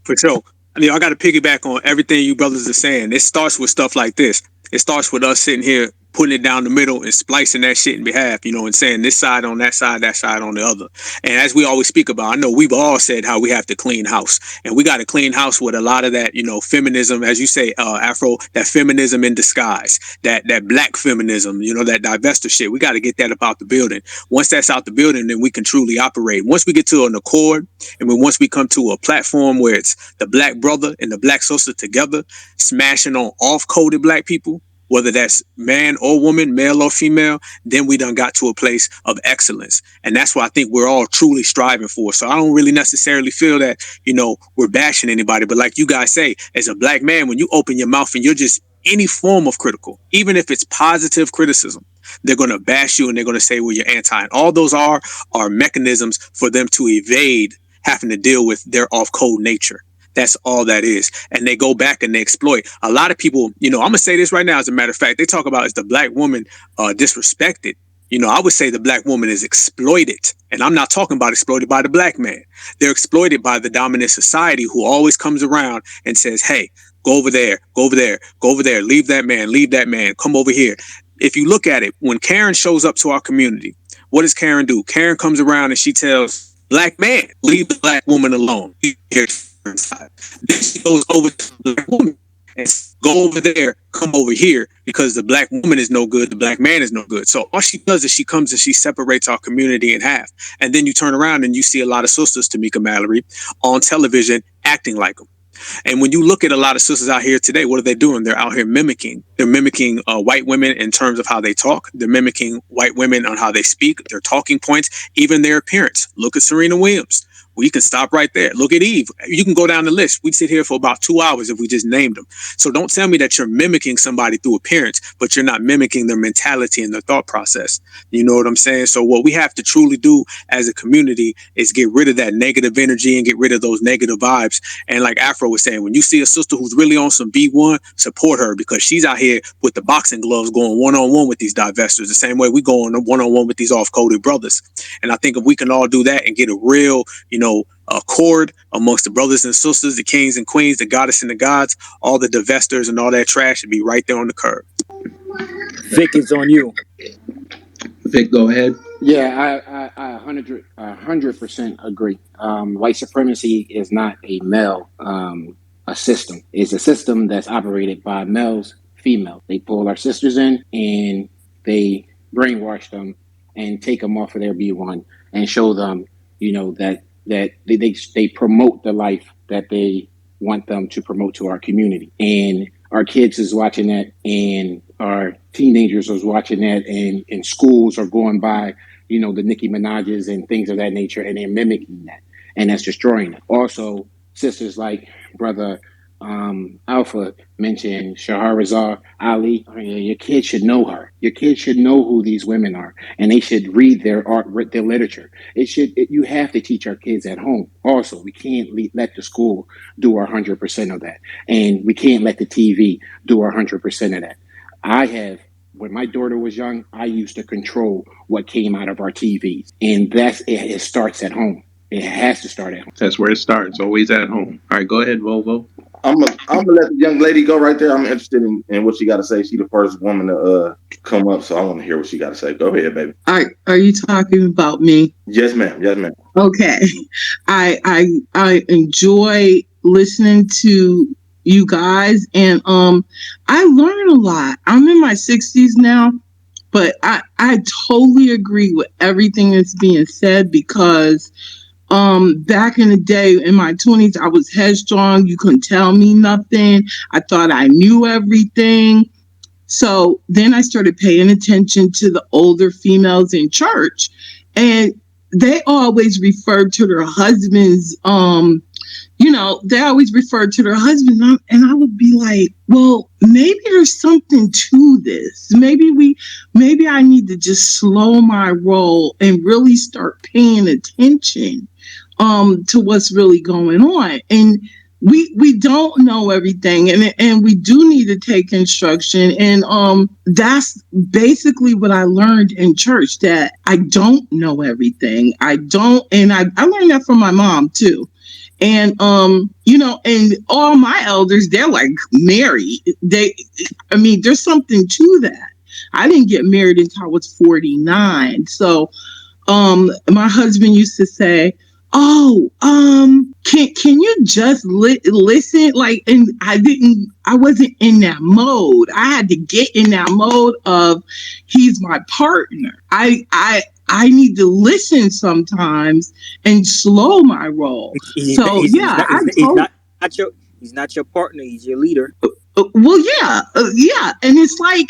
For sure. I got to piggyback on everything you brothers are saying. It starts with stuff like this. It starts with us sitting here putting it down the middle and splicing that shit in behalf, and saying this side on that side on the other. And as we always speak about, I know we've all said how we have to clean house, and we got to clean house with a lot of that, feminism, as you say, Afro, that feminism in disguise, that black feminism, that divester shit. We got to get that up out the building. Once that's out the building, then we can truly operate. Once we get to an accord, and once we come to a platform where it's the black brother and the black sister together, smashing on off-coded black people, whether that's man or woman, male or female, then we done got to a place of excellence. And that's what I think we're all truly striving for. So I don't really necessarily feel that, we're bashing anybody. But like you guys say, as a black man, when you open your mouth and you're just any form of critical, even if it's positive criticism, they're going to bash you and they're going to say, well, you're anti. And all those are mechanisms for them to evade having to deal with their off-code nature. That's all that is. And they go back and they exploit. A lot of people, I'm going to say this right now, as a matter of fact, they talk about, is the black woman disrespected? I would say the black woman is exploited. And I'm not talking about exploited by the black man. They're exploited by the dominant society, who always comes around and says, hey, go over there, go over there, go over there, leave that man, come over here. If you look at it, when Karen shows up to our community, what does Karen do? Karen comes around and she tells black man, leave the black woman alone. Inside. Then she goes over to the black woman and go over there, come over here, because the black woman is no good, the black man is no good. So all she does is she comes and she separates our community in half. And then you turn around and you see a lot of sisters, Tamika Mallory, on television acting like them. And when you look at a lot of sisters out here today, what are they doing? They're out here mimicking. They're mimicking white women in terms of how they talk. They're mimicking white women on how they speak, their talking points, even their appearance. Look at Serena Williams. We can stop right there. Look at Eve. You can go down the list. We'd sit here for about 2 hours if we just named them. So don't tell me that you're mimicking somebody through appearance, but you're not mimicking their mentality and their thought process. You know what I'm saying? So what we have to truly do as a community is get rid of that negative energy and get rid of those negative vibes. And like Afro was saying, when you see a sister who's really on some B1, support her, because she's out here with the boxing gloves going one-on-one with these divestors, the same way we go on one-on-one with these off-coded brothers. And I think if we can all do that and get a real, accord amongst the brothers and sisters, the kings and queens, the goddess and the gods, all the divestors and all that trash should be right there on the curb. Vic, it's on you. Vic, go ahead. Yeah, I 100% agree. White supremacy is not a male a system. It's a system that's operated by males, females. They pull our sisters in and they brainwash them and take them off of their B1 and show them, that they promote the life that they want them to promote to our community. And our kids is watching that, and our teenagers is watching that, and schools are going by, the Nicki Minaj's and things of that nature, and they're mimicking that, and that's destroying it. Also, sisters like brother Alpha mentioned Shahrazad Ali. I mean, your kids should know her. Your kids should know who these women are, and they should read their art, their literature. You have to teach our kids at home. Also, we can't let the school do 100% of that, and we can't let the TV do 100% of that. I have. When my daughter was young, I used to control what came out of our TVs, and it starts at home. It has to start at home. That's where it starts. Always at home. All right, go ahead, Volvo. I'm gonna let the young lady go right there. I'm interested in what she got to say. She the first woman to come up, so I want to hear what she got to say. Go ahead, baby. Are you talking about me? Yes, ma'am. Yes, ma'am. Okay. I enjoy listening to you guys, and I learn a lot. I'm in my 60s now, but I totally agree with everything that's being said, because back in the day in my 20s, I was headstrong. You couldn't tell me nothing. I thought I knew everything. So then I started paying attention to the older females in church, and they always referred to their husbands. They always referred to their husbands, and I would be like, well, maybe there's something to this. Maybe I need to just slow my roll and really start paying attention to what's really going on. And we don't know everything, and we do need to take instruction. And that's basically what I learned in church, that I don't know everything. I don't, and I learned that from my mom too. And and all my elders, they're like married. There's something to that. I didn't get married until I was 49. So my husband used to say, oh, can you just listen? Like, and I wasn't in that mode. I had to get in that mode of, he's my partner. I need to listen sometimes and slow my roll. So yeah, he's not your partner. He's your leader. Well, yeah, and it's like,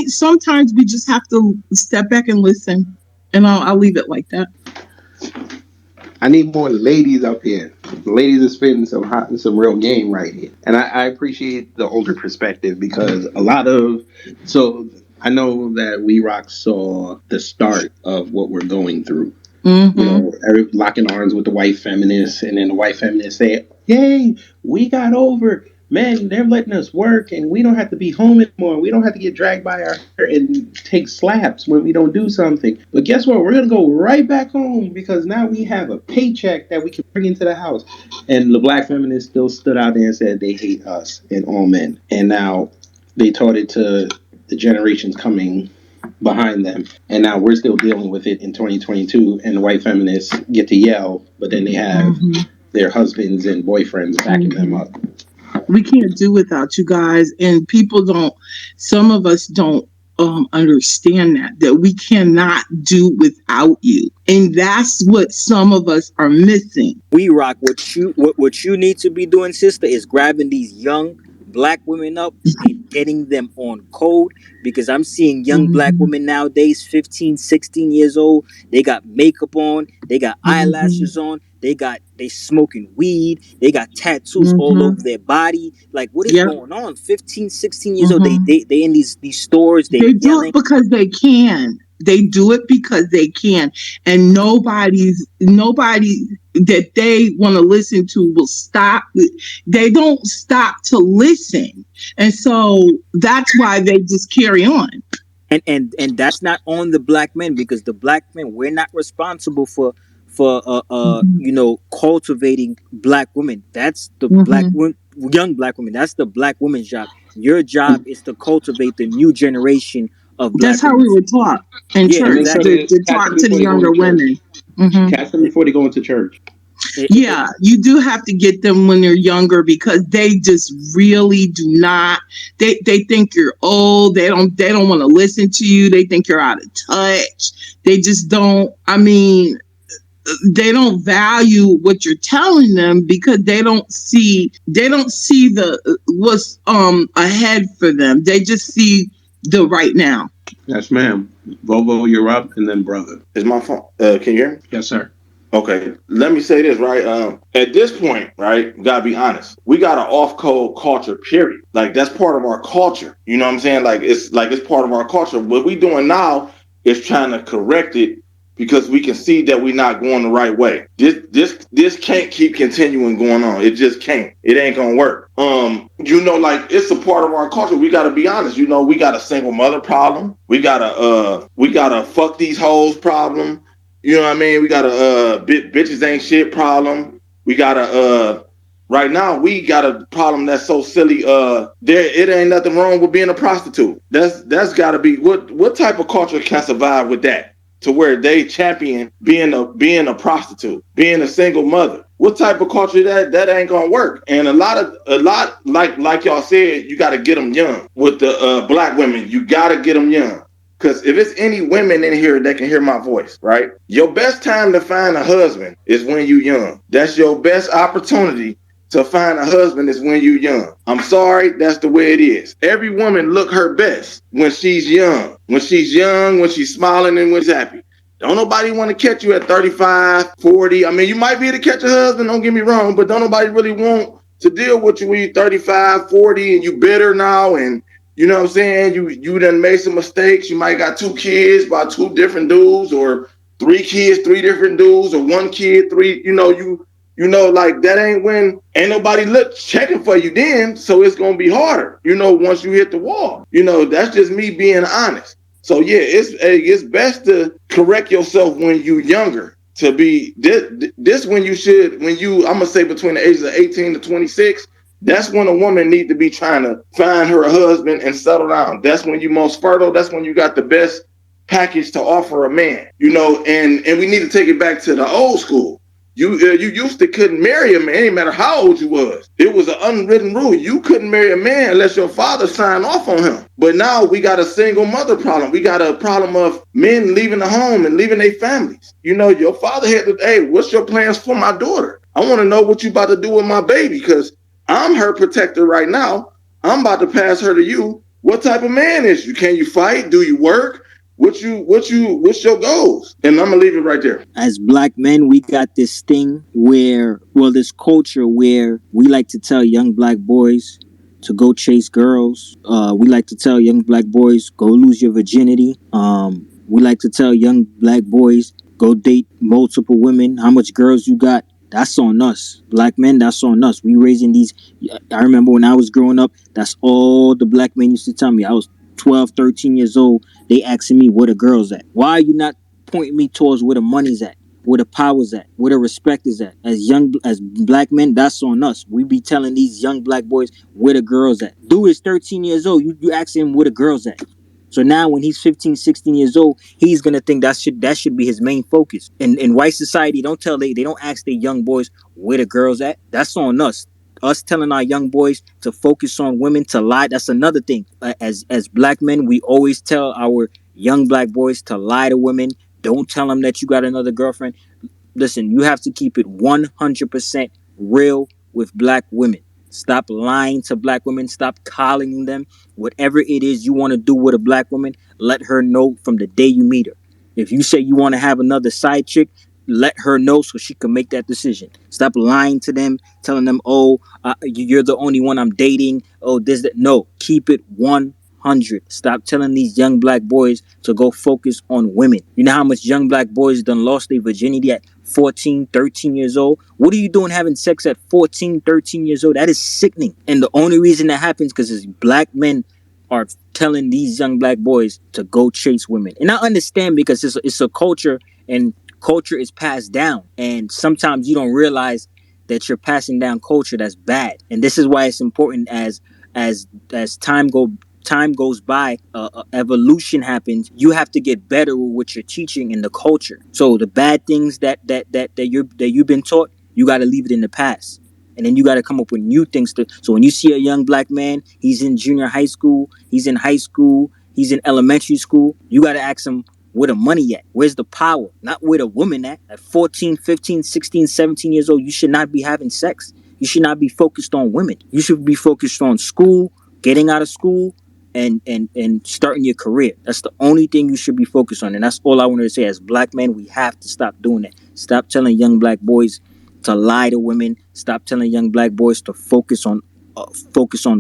sometimes we just have to step back and listen, and I'll leave it like that. I need more ladies up here. The ladies are spitting some real game right here, and I appreciate the older perspective, because a lot of so I know that We Rock saw the start of what we're going through. Locking arms with the white feminists, and then the white feminists say, "Yay, we got over. Man, they're letting us work, and we don't have to be home anymore. We don't have to get dragged by our hair and take slaps when we don't do something. But guess what? We're gonna go right back home, because now we have a paycheck that we can bring into the house." And the black feminists still stood out there and said they hate us and all men. And now they taught it to the generations coming behind them, and now we're still dealing with it in 2022, and the white feminists get to yell, but then they have their husbands and boyfriends backing them up. We can't do without you guys, and some of us don't understand that we cannot do without you, and that's what some of us are missing. We Rock, what you need to be doing, sister, is grabbing these young black women up and getting them on code, because I'm seeing young black women nowadays, 15, 16 years old. They got makeup on, they got eyelashes on, they smoking weed, they got tattoos all over their body. Like, what is going on? 15, 16 years old, they in these stores, they do it because they can. They do it because they can, and nobody that they want to listen to will stop. They don't stop to listen, and so that's why they just carry on. And that's not on the black men, because the black men, we're not responsible for cultivating black women. That's the young black women. That's the black woman's job. Your job is to cultivate the new generation of black That's how women. we were taught in church. Exactly. To talk to the younger women. Catch them before they go into church. Yeah, you do have to get them when they're younger, because they just really do not. They think you're old. They don't want to listen to you. They think you're out of touch. They just don't. they don't value what you're telling them because they don't see the what's ahead for them. They just see the right now. Yes, ma'am. Vovo, you're up, and then brother. Is my phone? Can you hear me? Yes, sir. Okay, let me say this, right? At this point, right, gotta be honest. We got an off-code culture, period. Like that's part of our culture. You know what I'm saying? Like it's part of our culture. What we doing now is trying to correct it because we can see that we're not going the right way. This can't keep continuing going on. It just can't. It ain't gonna work. Like it's a part of our culture. We gotta be honest. We got a single mother problem. We got a fuck these hoes problem. You know what I mean? We got a bitches ain't shit problem. We got a right now we got a problem that's so silly. There it ain't nothing wrong with being a prostitute. That's got to be what type of culture can survive with that? To where they champion being a prostitute, being a single mother. What type of culture that ain't gonna work? And a lot like y'all said, you got to get them young. With the black women, you got to get them young. Because if it's any women in here that can hear my voice, right? Your best time to find a husband is when you young. That's your best opportunity to find a husband is when you young. I'm sorry, that's the way it is. Every woman look her best when she's young. When she's young, when she's smiling and when she's happy. Don't nobody want to catch you at 35, 40. I mean, you might be able to catch a husband, don't get me wrong, but don't nobody really want to deal with you when you're 35, 40 and you bitter now and you know what I'm saying? You done made some mistakes. You might got 2 kids by 2 different dudes, or 3 kids, 3 different dudes, or 1 kid, three. Like that ain't when ain't nobody look checking for you then. So it's gonna be harder. Once you hit the wall. That's just me being honest. So yeah, it's best to correct yourself when you younger. To be this when I'm gonna say between the ages of 18 to 26. That's when a woman need to be trying to find her a husband and settle down. That's when you most fertile. That's when you got the best package to offer a man. And we need to take it back to the old school. You used to couldn't marry a man, no matter how old you was. It was an unwritten rule. You couldn't marry a man unless your father signed off on him. But now we got a single mother problem. We got a problem of men leaving the home and leaving their families. Your father had to, hey, what's your plans for my daughter? I want to know what you about to do with my baby because I'm her protector right now. I'm about to pass her to you. What type of man is you? Can you fight? Do you work? What's your goals? And I'm gonna leave it right there. As black men, we got this thing where, well, this culture where we like to tell young black boys to go chase girls. We like to tell young black boys, go lose your virginity. We like to tell young black boys, go date multiple women. How much girls you got? That's on us. Black men, that's on us. We raising these. I remember when I was growing up, that's all the black men used to tell me. I was 12, 13 years old. They asking me, where the girls at? Why are you not pointing me towards where the money's at? Where the power's at, where the respect is at. As black men, that's on us. We be telling these young black boys where the girls at. Dude is 13 years old. You ask him where the girls at. So now when he's 15, 16 years old, he's gonna think that should be his main focus. In white society, they don't ask their young boys where the girls at. That's on us. Us telling our young boys to focus on women, to lie, that's another thing. As black men, we always tell our young black boys to lie to women. Don't tell them that you got another girlfriend. Listen, you have to keep it 100% real with black women. Stop lying to black women. Stop calling them. Whatever it is you want to do with a black woman, let her know from the day you meet her. If you say you want to have another side chick, let her know so she can make that decision. Stop lying to them, telling them, oh, you're the only one I'm dating. Oh, this, that. No, keep it 100. Stop telling these young black boys to go focus on women. You know how much young black boys done lost their virginity at 14, 13 years old? What are you doing having sex at 14, 13 years old? That is sickening. And the only reason that happens because black men are telling these young black boys to go chase women. And I understand because it's a culture, and culture is passed down. And sometimes you don't realize that you're passing down culture that's bad. And this is why it's important as time goes by, evolution happens. You have to get better with what you're teaching in the culture. So the bad things that you've been taught, you got to leave it in the past, and then you got to come up with new things. So when you see a young black man, he's in junior high school, he's in high school, he's in elementary school, you got to ask him, Where the money at? Where's the power? Not where the woman at. At 14, 15, 16, 17 years old, you should not be having sex. You should not be focused on women. You should be focused on school, getting out of school, and starting your career. That's the only thing you should be focused on. And that's all I wanted to say. As black men, we have to stop doing that. Stop telling young black boys to lie to women. Stop telling young black boys to focus on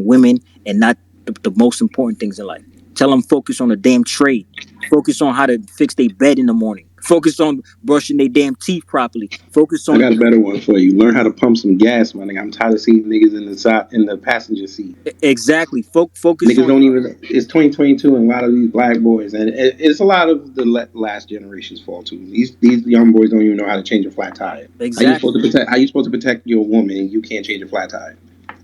women and not the most important things in life. Tell them focus on the damn trade. Focus on how to fix their bed in the morning. Focus on brushing their damn teeth properly. Focus I on got a better one for you. Learn how to pump some gas, my nigga. I'm tired of seeing niggas in the side in the passenger seat. exactly. Focus Niggas on don't even. It's 2022, and a lot of these black boys, and it's a lot of the last generation's fault too. These young boys don't even know how to change a flat tire. exactly. How you supposed to protect your woman and you can't change a flat tire?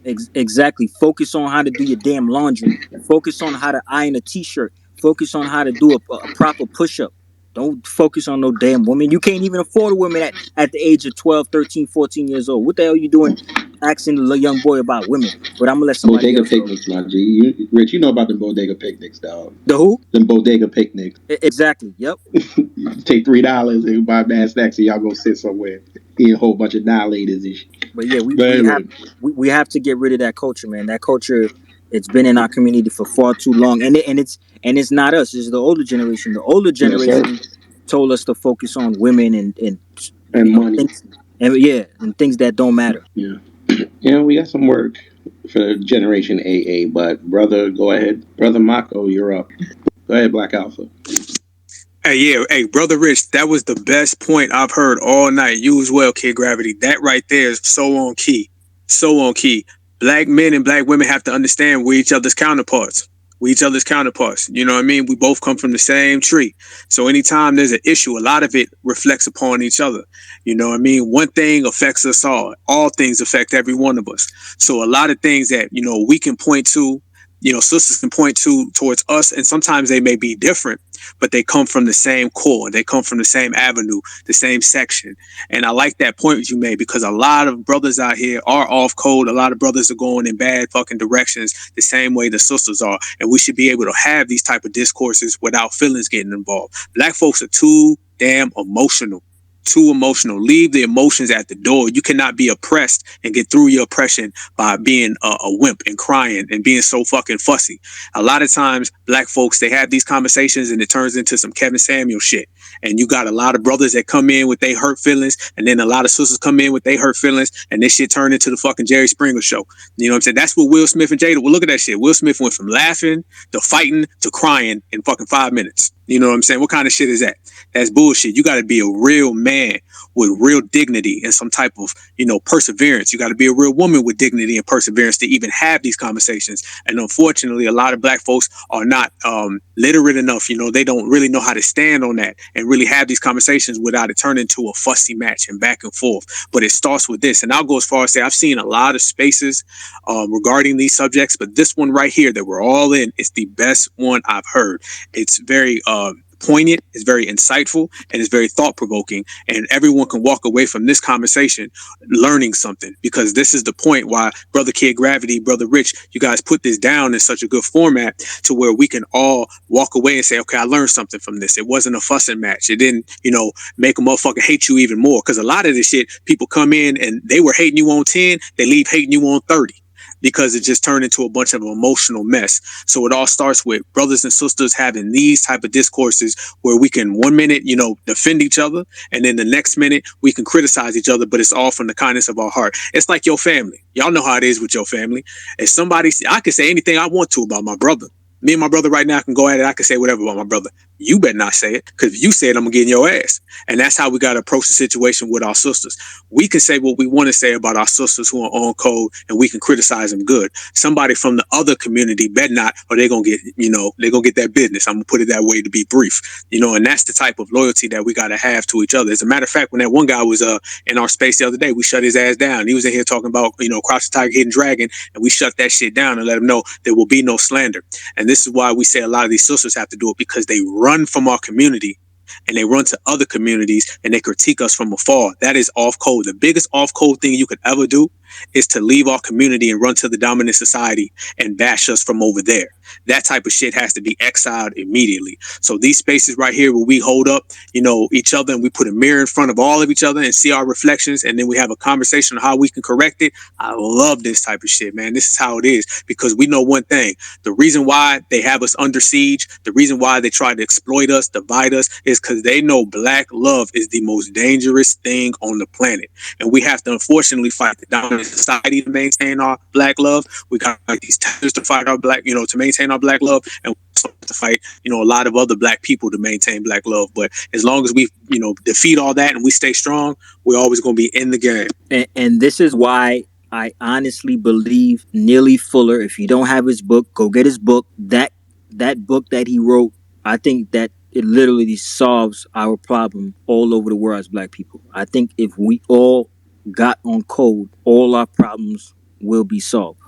Exactly. Focus on how to do your damn laundry. Focus on how to iron a t-shirt. Focus on how to do a proper push-up. Don't focus on no damn woman. You can't even afford a woman at the age of 12, 13, 14 years old. What the hell are you doing asking the young boy about women? But I'm going to let somebody Bodega else go. picnics, my G. Rich, you know about the bodega picnics, dog. The who? Them bodega picnics. Exactly. Yep. You take $3 and buy mad snacks, and y'all go sit somewhere, eat a whole bunch of dilators and shit. But yeah, But anyway, we have to get rid of that culture, man. That culture, it's been in our community for far too long, and it's not us. It's the older generation. The older that's right. generation told us to focus on women and And money. things, and yeah, and things that don't matter. Yeah. We got some work for Generation AA, but brother, go ahead. Brother Mako, you're up. Go ahead, Black Alpha. Hey, yeah, hey, brother Rich, that was the best point I've heard all night. You as well, Kid Gravity. That right there is so on key. So on key. Black men and black women have to understand we're each other's counterparts. We each other's counterparts. You know what I mean? We both come from the same tree. So anytime there's an issue, a lot of it reflects upon each other. You know what I mean? One thing affects us all. All things affect every one of us. So a lot of things that, we can point to, sisters can point to towards us, and sometimes they may be different, but they come from the same core. They come from the same avenue, the same section. And I like that point you made, because a lot of brothers out here are off code. A lot of brothers are going in bad fucking directions the same way the sisters are. And we should be able to have these type of discourses without feelings getting involved. Black folks are too damn emotional. Too emotional. Leave the emotions at the door. You cannot be oppressed and get through your oppression by being a wimp and crying and being so fucking fussy. A lot of times, black folks, they have these conversations and it turns into some Kevin Samuel shit. And you got a lot of brothers that come in with they hurt feelings, and then a lot of sisters come in with they hurt feelings, and this shit turned into the fucking Jerry Springer show. You know what I'm saying? That's what Will Smith and Jada. Well, look at that shit. Will Smith went from laughing to fighting to crying in fucking 5 minutes. You know what I'm saying? What kind of shit is that? That's bullshit. You got to be a real man with real dignity and some type of, perseverance. You got to be a real woman with dignity and perseverance to even have these conversations. And unfortunately, a lot of black folks are not literate enough. They don't really know how to stand on that and really have these conversations without it turning into a fussy match and back and forth. But it starts with this. And I'll go as far as say I've seen a lot of spaces regarding these subjects, but this one right here that we're all in is the best one I've heard. It's very poignant, it's very insightful, and it's very thought-provoking, and everyone can walk away from this conversation learning something, because this is the point why Brother Kid Gravity, Brother Rich, you guys put this down in such a good format to where we can all walk away and say, okay, I learned something from this. It wasn't a fussing match. It didn't, make a motherfucker hate you even more, because a lot of this shit, people come in and they were hating you on 10, they leave hating you on 30. Because it just turned into a bunch of emotional mess. So it all starts with brothers and sisters having these type of discourses where we can 1 minute, defend each other, and then the next minute we can criticize each other, but it's all from the kindness of our heart. It's like your family. Y'all know how it is with your family. If somebody, I can say anything I want to about my brother. Me and my brother right now can go at it. I can say whatever about my brother. You better not say it, because if you say it, I'm going to get in your ass. And that's how we got to approach the situation with our sisters. We can say what we want to say about our sisters who are on code, and we can criticize them good. Somebody from the other community better not, or they're going to get, they're going to get that business. I'm going to put it that way to be brief. And that's the type of loyalty that we got to have to each other. As a matter of fact, when that one guy was in our space the other day, we shut his ass down. He was in here talking about, Crouch the Tiger, Hidden Dragon, and we shut that shit down and let him know there will be no slander. And this is why we say a lot of these sisters have to do it, because they run from our community and they run to other communities and they critique us from afar. That is off code. The biggest off code thing you could ever do is to leave our community and run to the dominant society and bash us from over there. that type of shit has to be exiled immediately. So these spaces right here where we hold up, each other, and we put a mirror in front of all of each other and see our reflections, and then we have a conversation on how we can correct it. I love this type of shit, man. This is how it is, because we know one thing: the reason why they have us under siege, the reason why they try to exploit us, divide us, is because they know black love is the most dangerous thing on the planet. And we have to unfortunately fight the dominant society to maintain our black love. We got these tactics to fight our black, to maintain our black love, and we also have to fight, a lot of other black people to maintain black love. But as long as we, defeat all that and we stay strong, we're always going to be in the game. And this is why I honestly believe Neely Fuller. If you don't have his book, go get his book. That book that he wrote, I think that it literally solves our problem all over the world as black people. I think if we all got on code, all our problems will be solved.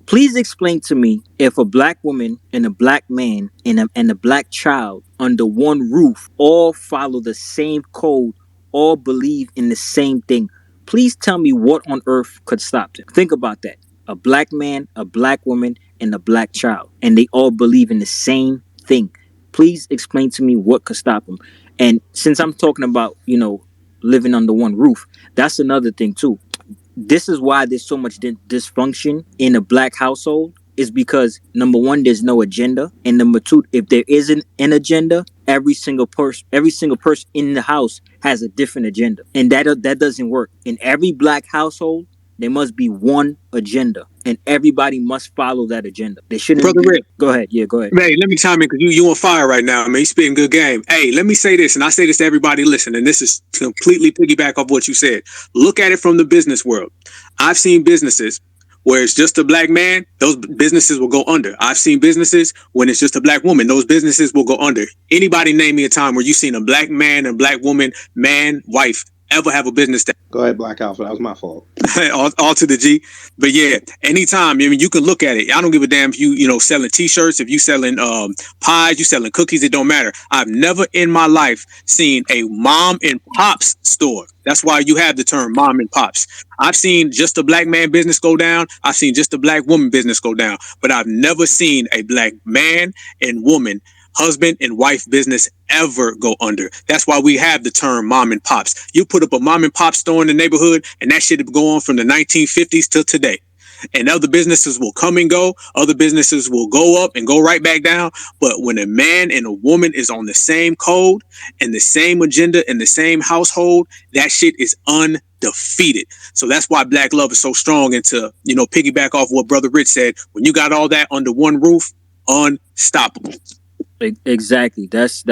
Please explain to me, if a black woman and a black man and a black child under one roof all follow the same code, all believe in the same thing. Please tell me what on earth could stop them. Think about that. A black man, a black woman, and a black child, and they all believe in the same thing. Please explain to me what could stop them. And since I'm talking about, living under one roof, that's another thing too. This is why there's so much dysfunction in a black household, is because number one, there's no agenda, and number two, if there isn't an agenda, every single person in the house has a different agenda, and that doesn't work. In every black household, there must be one agenda, and everybody must follow that agenda. They shouldn't Brother be. Rick, Go ahead. Yeah, go ahead. hey, let me chime in, because you on fire right now. I mean, you spitting good game. Hey, let me say this, and I say this to everybody listening, and this is completely piggyback off what you said. Look at it from the business world. I've seen businesses where it's just a black man, those businesses will go under. I've seen businesses when it's just a black woman, those businesses will go under. Anybody name me a time where you've seen a black man and black woman, man, wife, ever have a business that Go ahead, Black Alpha. That was my fault. all to the G. But yeah, anytime, I mean, you can look at it. I don't give a damn if you selling t-shirts, if you selling pies, you selling cookies, it don't matter. I've never in my life seen a mom and pops store. That's why you have the term mom and pops. I've seen just a black man business go down. I've seen just a black woman business go down. But I've never seen a black man and woman, husband and wife business ever go under. That's why we have the term mom and pops. You put up a mom and pop store in the neighborhood, and that shit will go on from the 1950s till today. And other businesses will come and go. Other businesses will go up and go right back down. But when a man and a woman is on the same code and the same agenda in the same household, that shit is undefeated. So that's why black love is so strong. And to, piggyback off what Brother Rich said, when you got all that under one roof, unstoppable. Exactly. That's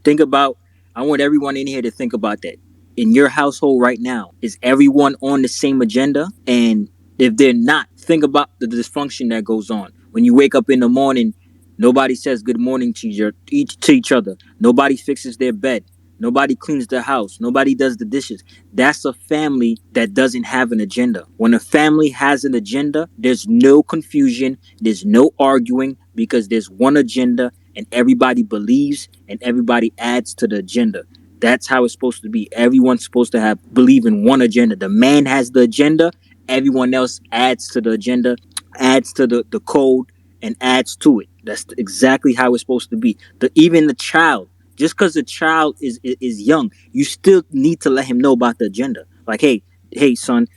think about. I want everyone in here to think about that. In your household right now, is everyone on the same agenda? And if they're not, think about the dysfunction that goes on. When you wake up in the morning, nobody says good morning to each other. Nobody fixes their bed. Nobody cleans their house. Nobody does the dishes. That's a family that doesn't have an agenda. When a family has an agenda, there's no confusion, there's no arguing, because there's one agenda and everybody believes and everybody adds to the agenda. That's how it's supposed to be. Everyone's supposed to believe in one agenda. The man has the agenda, everyone else adds to the agenda, adds to the code, and adds to it. That's exactly how it's supposed to be. Even the child, just because the child is young, you still need to let him know about the agenda. Like, hey, son,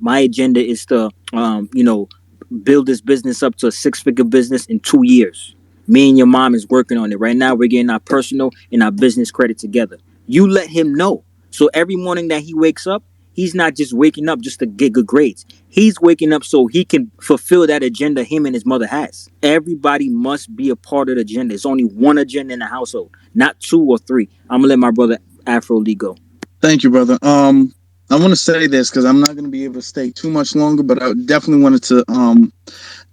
my agenda is to, build this business up to a six-figure business in 2 years. Me and your mom is working on it right now. We're getting our personal and our business credit together. You let him know. So every morning that he wakes up, he's not just waking up just to get good grades. He's waking up so he can fulfill that agenda him and his mother has. Everybody must be a part of the agenda. It's only one agenda in the household, not two or three. I'm gonna let my brother Afro Lee go. Thank you, brother. I want to say this because I'm not going to be able to stay too much longer, but I definitely wanted to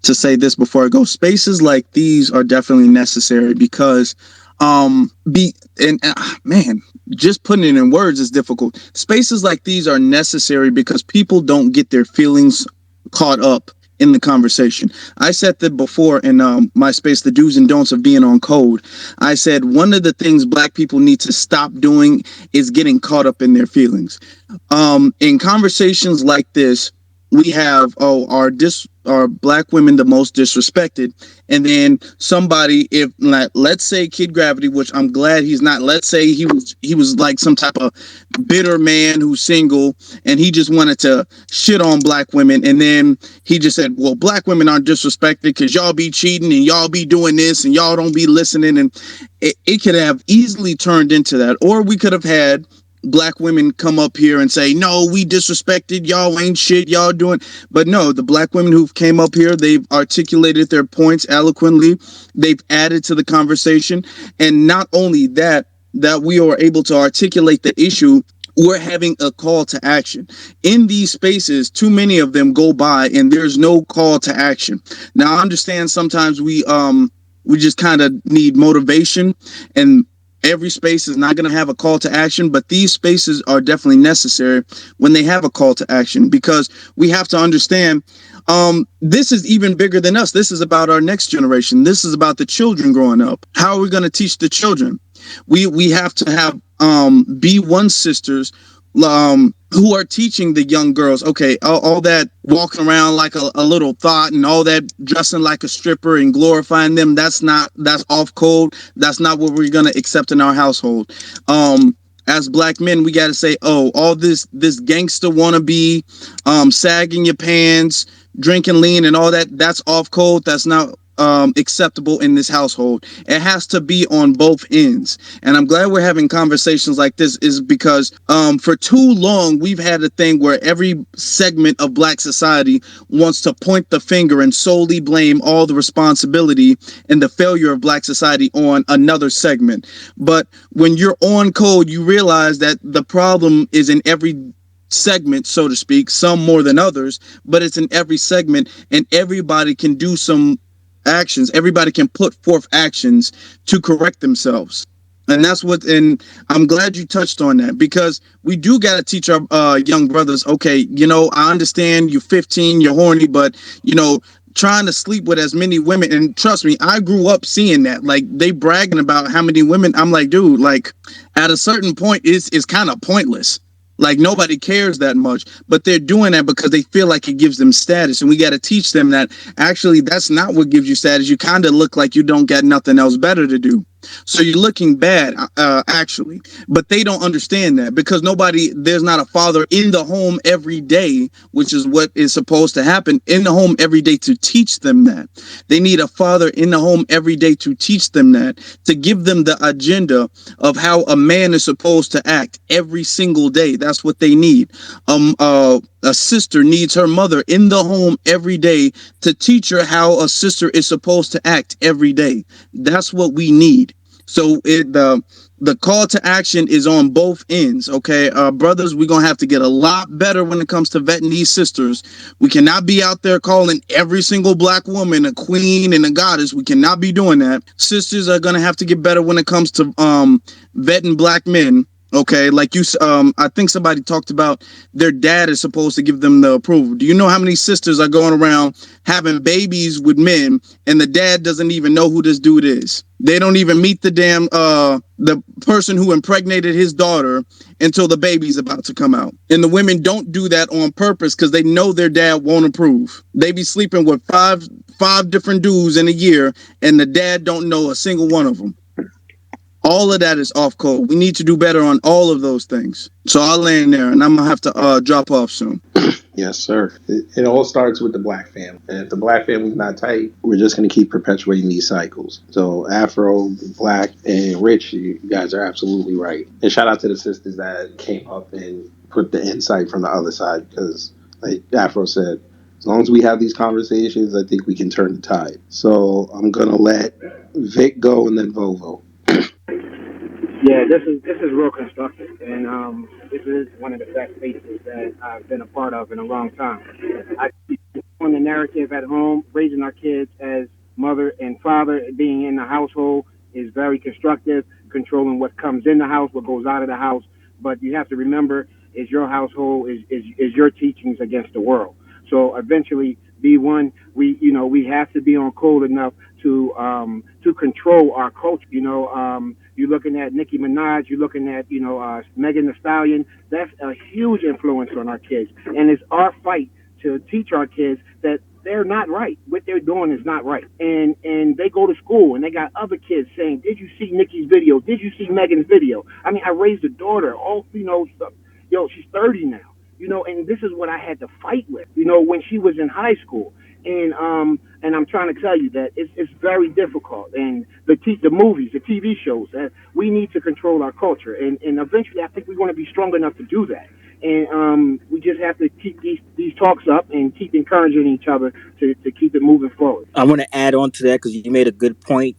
say this before I go. Spaces like these are definitely necessary because man, just putting it in words is difficult. Spaces like these are necessary because people don't get their feelings caught up in the conversation. I said that before in my space, the do's and don'ts of being on code. I said one of the things black people need to stop doing is getting caught up in their feelings. In conversations like this, we have, oh, our black women the most disrespected, and then somebody, if like, let's say Kid Gravity, which I'm glad he's not, let's say he was like some type of bitter man who's single, and he just wanted to shit on black women, and then he just said, well, black women aren't disrespected because y'all be cheating and y'all be doing this and y'all don't be listening, and it could have easily turned into that. Or we could have had black women come up here and say, no, we disrespected y'all, ain't shit, y'all doing. But no, the black women who came up here, they've articulated their points eloquently, they've added to the conversation. And not only that, that we are able to articulate the issue, we're having a call to action. In these spaces, too many of them go by and there's no call to action. Now I understand sometimes we just kind of need motivation, and every space is not going to have a call to action, but these spaces are definitely necessary when they have a call to action, because we have to understand, this is even bigger than us. This is about our next generation. This is about the children growing up. How are we going to teach the children? We have to have B1 sisters, who are teaching the young girls, okay, all that walking around like a little thought and all that dressing like a stripper and glorifying them, that's off code. That's not what we're going to accept in our household. As black men, we got to say, oh, all this gangster wannabe, sagging your pants, drinking lean and all that, that's off code. That's not acceptable in this household. It has to be on both ends. And I'm glad we're having conversations like this, is because for too long we've had a thing where every segment of black society wants to point the finger and solely blame all the responsibility and the failure of black society on another segment. But when you're on code, you realize that the problem is in every segment, so to speak, some more than others, but it's in every segment, and everybody can do some actions. Everybody can put forth actions to correct themselves. And that's what, and I'm glad you touched on that, because we do got to teach our young brothers, okay, I understand you're 15, you're horny, but, trying to sleep with as many women. And trust me, I grew up seeing that. Like, they bragging about how many women. I'm like, dude, like, at a certain point, it's kind of pointless. Like, nobody cares that much, but they're doing that because they feel like it gives them status. And we got to teach them that actually that's not what gives you status. You kind of look like you don't got nothing else better to do. So you're looking bad, actually. But they don't understand that, because there's not a father in the home every day, which is what is supposed to happen in the home every day, to teach them that. They need a father in the home every day to teach them that, to give them the agenda of how a man is supposed to act every single day. That's what they need. A sister needs her mother in the home every day to teach her how a sister is supposed to act every day. That's what we need. So the call to action is on both ends. Okay, brothers, we're gonna have to get a lot better when it comes to vetting these sisters. We cannot be out there calling every single black woman a queen and a goddess. We cannot be doing that. Sisters are gonna have to get better when it comes to vetting black men. Okay, like I think somebody talked about their dad is supposed to give them the approval. Do you know how many sisters are going around having babies with men, and the dad doesn't even know who this dude is? They don't even meet the person who impregnated his daughter until the baby's about to come out. And the women don't do that on purpose because they know their dad won't approve. They be sleeping with five different dudes in a year, and the dad don't know a single one of them. All of that is off code. We need to do better on all of those things. So I'll land there, and I'm gonna have to drop off soon. Yes, sir. It all starts with the black family. And if the black family's not tight, we're just going to keep perpetuating these cycles. So, Afro, Black, and Rich, you guys are absolutely right. And shout out to the sisters that came up and put the insight from the other side, because, like Afro said, as long as we have these conversations, I think we can turn the tide. So, I'm going to let Vic go and then Vovo. Yeah, this is real constructive, and this is one of the best spaces that I've been a part of in a long time. I on the narrative at home, raising our kids as mother and father, being in the household is very constructive. Controlling what comes in the house, what goes out of the house, but you have to remember, is your household is your teachings against the world. So eventually, B1, we have to be on code enough to control our culture. You're looking at Nicki Minaj, you're looking at Megan Thee Stallion. That's a huge influence on our kids, and it's our fight to teach our kids that they're not right. What they're doing is not right. And they go to school and they got other kids saying, "Did you see Nikki's video? Did you see Megan's video?" I mean, I raised a daughter. All stuff. She's 30 now. And this is what I had to fight with. When she was in high school. And I'm trying to tell you that it's very difficult. And the movies, the TV shows, we need to control our culture. And eventually, I think we're going to be strong enough to do that. And we just have to keep these talks up and keep encouraging each other to keep it moving forward. I want to add on to that because you made a good point.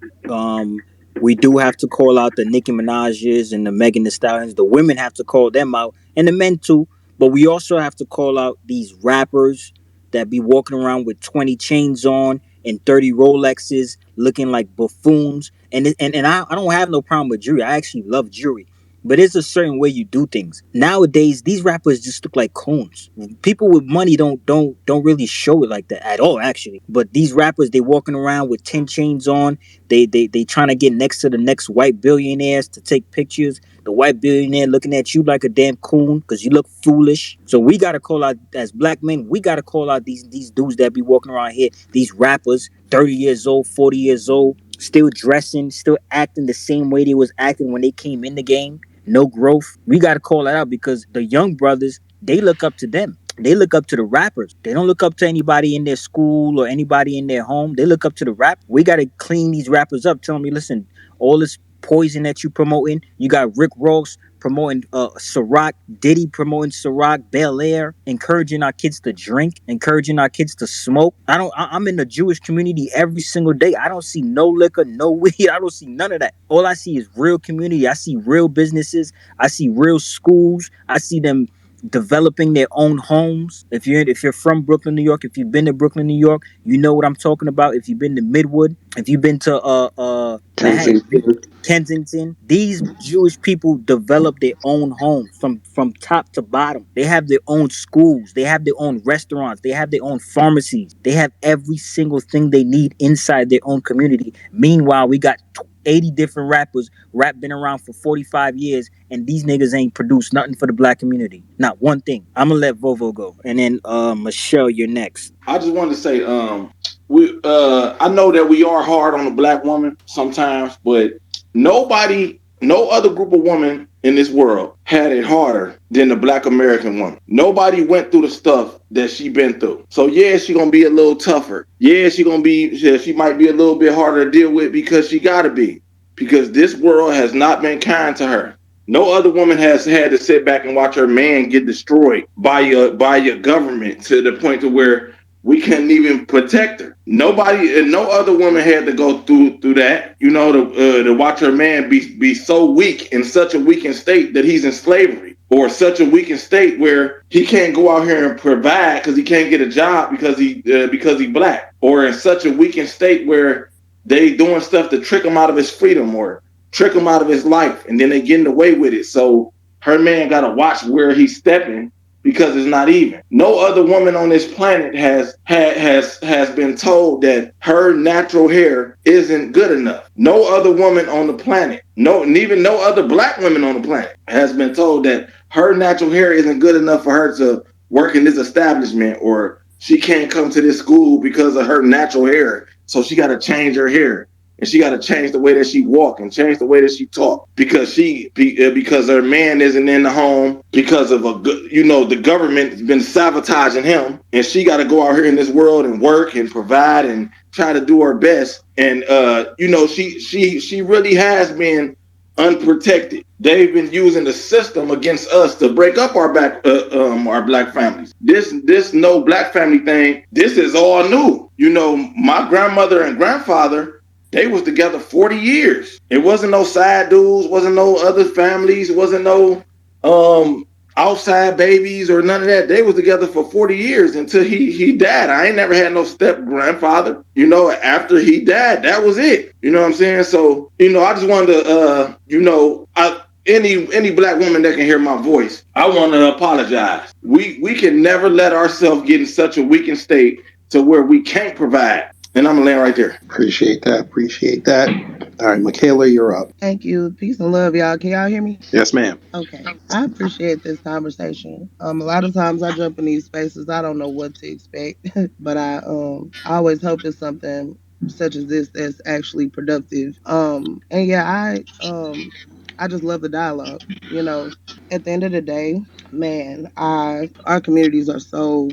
We do have to call out the Nicki Minaj's and the Megan Thee Stallions. The women have to call them out, and the men too. But we also have to call out these rappers that be walking around with 20 chains on and 30 Rolexes, looking like buffoons. And I don't have no problem with jewelry. I actually love jewelry. But it's a certain way you do things. Nowadays, these rappers just look like coons. People with money don't really show it like that at all, actually. But these rappers, they walking around with 10 chains on. They trying to get next to the next white billionaires to take pictures. The white billionaire looking at you like a damn coon because you look foolish. So we gotta call out, as black men, we gotta call out these dudes that be walking around here, these rappers, 30 years old, 40 years old, still dressing, still acting the same way they was acting when they came in the game. No growth. We got to call that out because the young brothers, they look up to them. They look up to the rappers. They don't look up to anybody in their school or anybody in their home. They look up to the rap. We got to clean these rappers up. Tell me, listen, all this poison that you promoting. You got Rick Ross promoting Ciroc, Diddy promoting Ciroc, Bel Air, encouraging our kids to drink, encouraging our kids to smoke. I'm in the Jewish community every single day. I don't see no liquor, no weed. I don't see none of that. All I see is real community. I see real businesses. I see real schools. I see them developing their own homes. If you're from Brooklyn, New York, if you've been to Brooklyn, New York, you know what I'm talking about. If you've been to Midwood, if you've been to Manhattan Beach, Kensington. Kensington, these Jewish people develop their own homes from top to bottom. They have their own schools, they have their own restaurants, they have their own pharmacies, they have every single thing they need inside their own community. Meanwhile, we got 80 different rappers. Rap been around for 45 years, and these niggas ain't produced nothing for the black community. Not one thing. I'm gonna let Vovo go, and then Michelle, you're next. I just wanted to say, I know that we are hard on the black woman sometimes, but no other group of women in this world had it harder than the black American woman. Nobody went through the stuff that she been through. So yeah, she gonna be a little tougher. Yeah, she might be a little bit harder to deal with because she gotta be. Because this world has not been kind to her. No other woman has had to sit back and watch her man get destroyed by your government to the point to where we couldn't even protect her. Nobody and no other woman had to go through that. To watch her man be so weak, in such a weakened state that he's in slavery, or such a weakened state where he can't go out here and provide because he can't get a job because he black, or in such a weakened state where they doing stuff to trick him out of his freedom or trick him out of his life, and then they getting away with it. So her man got to watch where he's stepping because it's not even. No other woman on this planet has been told that her natural hair isn't good enough. No other woman on the planet, and even no other black women on the planet has been told that her natural hair isn't good enough for her to work in this establishment, or she can't come to this school because of her natural hair. So she got to change her hair. And she got to change the way that she walk and change the way that she talk because because her man isn't in the home because of the government has been sabotaging him, and she got to go out here in this world and work and provide and try to do her best. And she really has been unprotected. They've been using the system against us to break up our black families. This no black family thing. This is all new. My grandmother and grandfather, they was together 40 years. It wasn't no side dudes, wasn't no other families, wasn't no outside babies or none of that. They was together for 40 years until he died. I ain't never had no step grandfather. After he died, that was it. You know what I'm saying? So, I just wanted to any black woman that can hear my voice, I want to apologize. We can never let ourselves get in such a weakened state to where we can't provide. And I'm gonna land right there. Appreciate that. Appreciate that. All right, Michaela, you're up. Thank you. Peace and love, y'all. Can y'all hear me? Yes, ma'am. Okay. I appreciate this conversation. A lot of times I jump in these spaces, I don't know what to expect, but I always hope it's something such as this that's actually productive. And yeah, I just love the dialogue. You know, at the end of the day, man, I our communities are so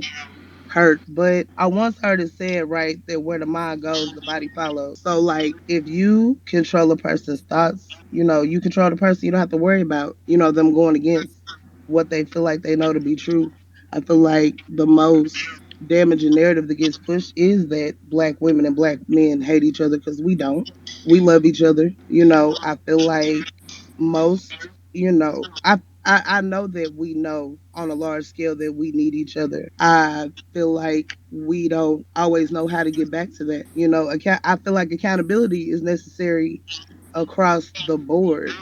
hurt. But I once heard it said right that where the mind goes, the body follows. So like if you control a person's thoughts, you control the person, you don't have to worry about, them going against what they feel like they know to be true. I feel like the most damaging narrative that gets pushed is that black women and black men hate each other because we don't. We love each other. I feel like most, I know that we know on a large scale that we need each other. I feel like we don't always know how to get back to that. I feel like accountability is necessary across the board.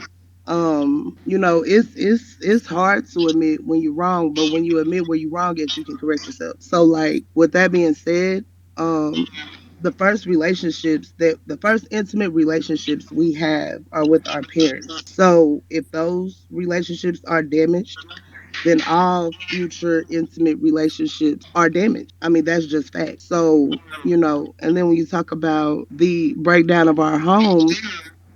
It's hard to admit when you're wrong, but when you admit where you're wrong at, you can correct yourself. So like with that being said, um the first intimate relationships we have are with our parents. So if those relationships are damaged, then all future intimate relationships are damaged. I mean, that's just fact. So, and then when you talk about the breakdown of our homes,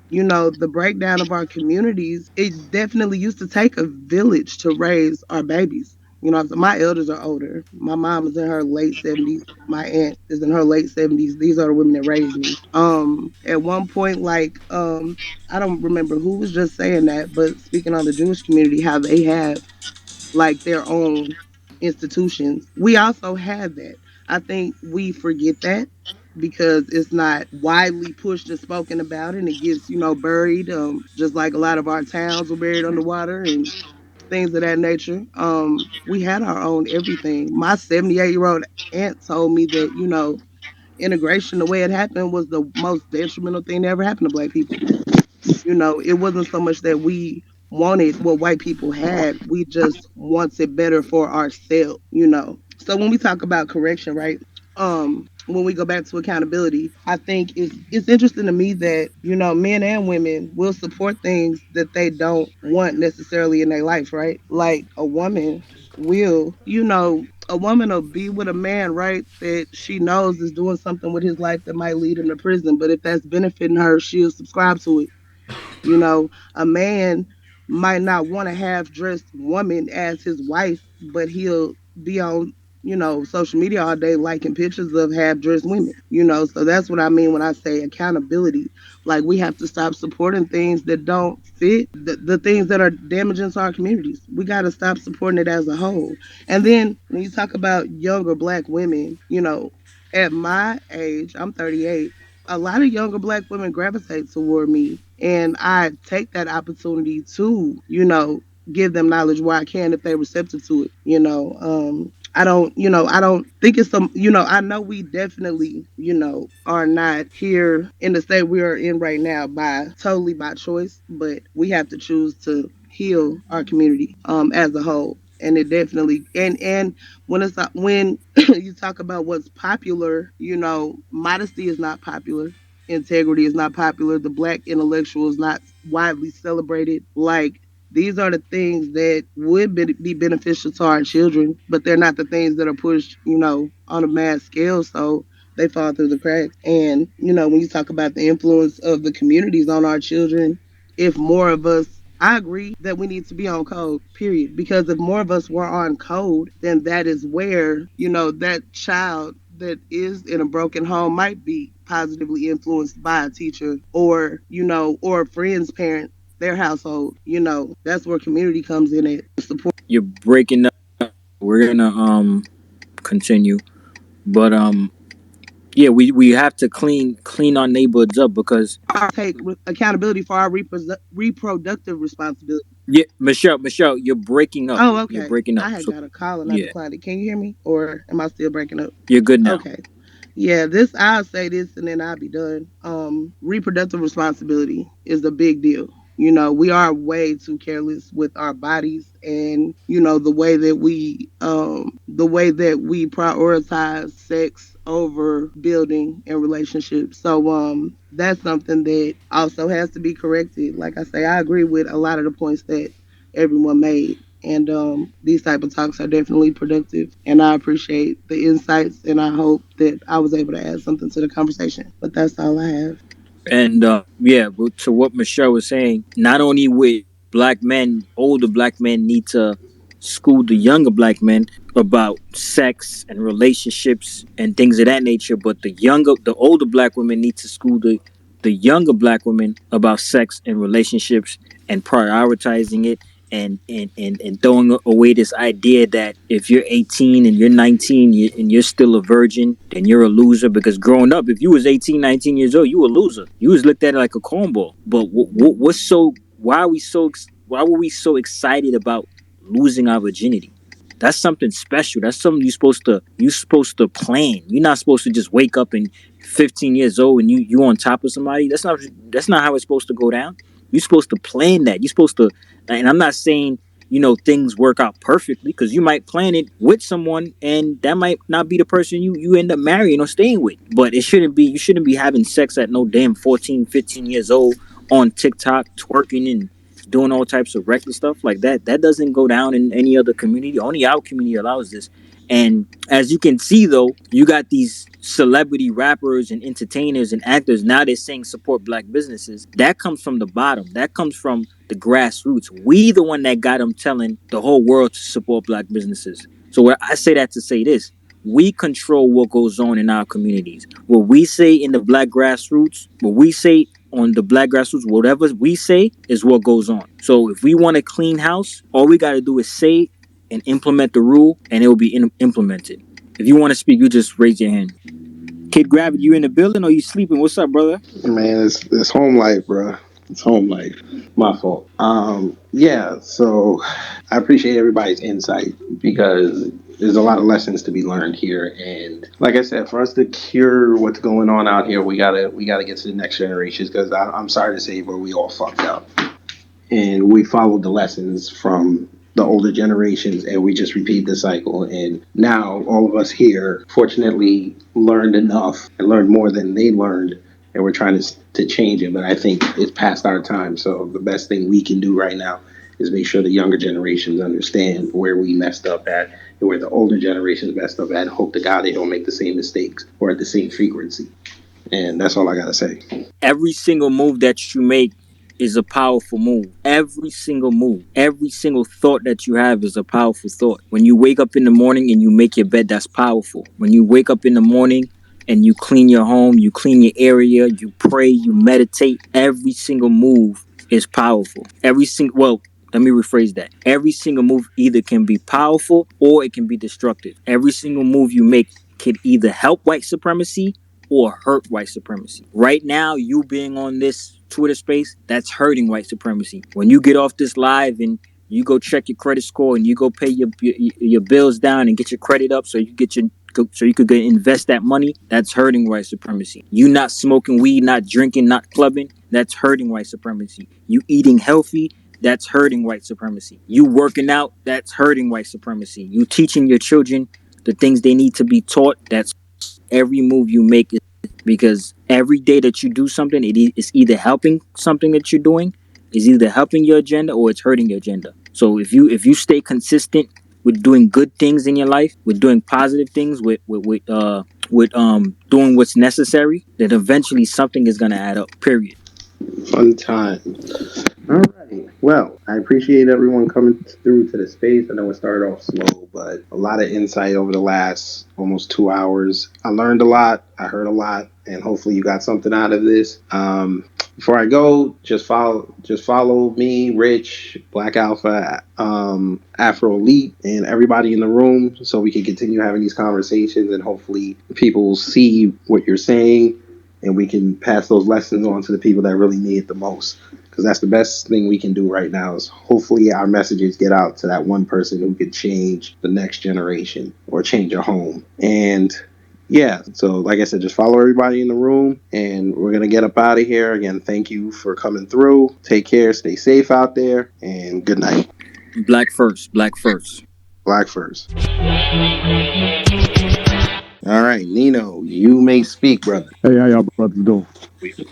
the breakdown of our communities, it definitely used to take a village to raise our babies. So my elders are older. My mom is in her late 70s. My aunt is in her late 70s. These are the women that raised me. At one point, like, I don't remember who was just saying that, but speaking on the Jewish community, how they have like their own institutions. We also had that. I think we forget that because it's not widely pushed and spoken about, and it gets buried. Just like a lot of our towns were buried underwater and things of that nature. We had our own everything. My 78-year-old aunt told me that integration, the way it happened, was the most detrimental thing that ever happened to black people. It wasn't so much that we wanted what white people had, we just wanted better for ourselves. So when we talk about correction, right? When we go back to accountability, I think it's interesting to me that, men and women will support things that they don't want necessarily in their life, right? Like a woman will be with a man, right, that she knows is doing something with his life that might lead him to prison. But if that's benefiting her, she'll subscribe to it. A man might not want a half dressed woman as his wife, but he'll be on, social media all day liking pictures of half dressed women. So that's what I mean when I say accountability. Like we have to stop supporting things that don't fit the things that are damaging to our communities. We got to stop supporting it as a whole. And then when you talk about younger black women, at my age, I'm 38, a lot of younger black women gravitate toward me, and I take that opportunity to give them knowledge where I can if they're receptive to it. I don't think it's some, I know we definitely, are not here in the state we are in right now by totally by choice, but we have to choose to heal our community as a whole. And it definitely and when you talk about what's popular, modesty is not popular, integrity is not popular, the black intellectual is not widely celebrated. Like these are the things that would be beneficial to our children, but they're not the things that are pushed, on a mass scale. So they fall through the cracks. And, when you talk about the influence of the communities on our children, if more of us, I agree that we need to be on code, period. Because if more of us were on code, then that is where, that child that is in a broken home might be positively influenced by a teacher or, or a friend's parent, their household. That's where community comes in at support. You're breaking up. We're gonna continue, but yeah, we have to clean our neighborhoods up because Take accountability for our reproductive responsibility. yeah, Michelle, you're breaking up. Oh, You're okay. breaking up. I had So got a call and I yeah, declined it. Can you hear me, or am I still breaking up? you're good now. Okay. Yeah, I'll say this and then I'll be done. Reproductive responsibility is a big deal. We are way too careless with our bodies and, the way that we prioritize sex over building and relationships. So that's something that also has to be corrected. Like I say, I agree with a lot of the points that everyone made. And these type of talks are definitely productive. And I appreciate the insights and I hope that I was able to add something to the conversation. But that's all I have. And yeah, but to what Michelle was saying, not only with black men, older black men need to school the younger black men about sex and relationships and things of that nature, but the older black women need to school the younger black women about sex and relationships and prioritizing it and throwing away this idea that if you're 18 and you're 19 and you're still a virgin, then you're a loser. Because growing up, if you was 18, 19 years old, you were a loser. You was looked at like a cornball. But what's so? Why are we so? Why were we so excited about losing our virginity? That's something special. That's something you're supposed to plan. You're not supposed to just wake up and 15 years old and you on top of somebody. That's not how it's supposed to go down. You're supposed to plan that. You're supposed to, and I'm not saying things work out perfectly because you might plan it with someone and that might not be the person you end up marrying or staying with. But it shouldn't be. You shouldn't be having sex at no damn 14, 15 years old on TikTok twerking and doing all types of reckless stuff like that. That doesn't go down in any other community. Only our community allows this. And as you can see, though, you got these celebrity rappers and entertainers and actors. Now they're saying support black businesses. That comes from the bottom. That comes from the grassroots. We the one that got them telling the whole world to support black businesses. So what I say that to say this: we control what goes on in our communities. What we say in the black grassroots, what we say on the black grassroots, whatever we say is what goes on. So if we want a clean house, all we got to do is say and implement the rule, and it will be implemented. If you want to speak, you just raise your hand. Kid Gravity, you in the building or you sleeping? What's up, brother? Man, it's home life, bro. It's home life. My fault. Yeah. So I appreciate everybody's insight because there's a lot of lessons to be learned here. And like I said, for us to cure what's going on out here, we gotta get to the next generations because I'm sorry to say, but we all fucked up and we followed the lessons from the older generations and we just repeat the cycle. And now all of us here fortunately learned enough and learned more than they learned, and we're trying to change it. But I think it's past our time, so the best thing we can do right now is make sure the younger generations understand where we messed up at and where the older generations messed up at, and hope to God they don't make the same mistakes or at the same frequency. And that's all I gotta say. Every single move that you make is a powerful move. Every single move, every single thought that you have is a powerful thought. When you wake up in the morning and you make your bed, that's powerful. When you wake up in the morning and you clean your home, you clean your area, you pray, you meditate, every single move is powerful. Let me rephrase that. Every single move either can be powerful or it can be destructive. Every single move you make can either help white supremacy or hurt white supremacy. Right now, you being on this Twitter space, that's hurting white supremacy. When you get off this live and you go check your credit score and you go pay your bills down and get your credit up so you could invest that money, that's hurting white supremacy. You not smoking weed, not drinking, not clubbing, that's hurting white supremacy. You eating healthy, that's hurting white supremacy. You working out, that's hurting white supremacy. You teaching your children the things they need to be taught, that's every move you make is because every day that you do something, is either helping something that you're doing, is either helping your agenda or it's hurting your agenda. So if you stay consistent with doing good things in your life, with doing positive things, with doing what's necessary, then eventually something is gonna add up. Period. Fun time. All right. Well, I appreciate everyone coming through to the space. I know it started off slow, but a lot of insight over the last almost 2 hours. I learned a lot. I heard a lot, and hopefully you got something out of this. Before I go, just follow me, Rich, Black Alpha, Afro Elite, and everybody in the room, so we can continue having these conversations, and hopefully people will see what you're saying, and we can pass those lessons on to the people that really need it the most, because that's the best thing we can do right now is hopefully our messages get out to that one person who could change the next generation or change a home. And yeah, so like I said, just follow everybody in the room and we're going to get up out of here. Again, thank you for coming through. Take care, stay safe out there, and good night. Black first, black first. Black first. All right, Nino, you may speak, brother. Hey, how y'all brothers doing?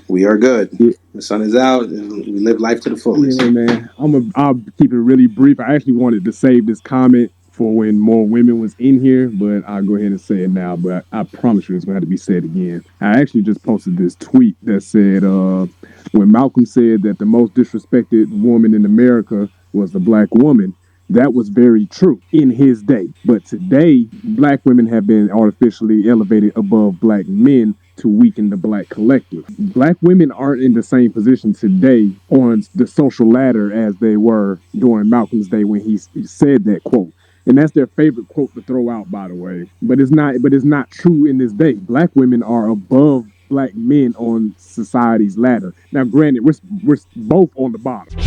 We are good. Yeah, The sun is out, and we live life to the fullest. yeah, man. I'll keep it really brief. I actually wanted to save this comment for when more women was in here, but I'll go ahead and say it now. But I promise you, it's gonna have to be said again. I actually just posted this tweet that said, when Malcolm said that the most disrespected woman in America was the black woman. That was very true in his day. But today, black women have been artificially elevated above black men to weaken the black collective. Black women aren't in the same position today on the social ladder as they were during Malcolm's day when he said that quote. And that's their favorite quote to throw out, by the way. But it's not. But it's not true in this day. Black women are above black men on society's ladder. Now, granted, we're both on the bottom.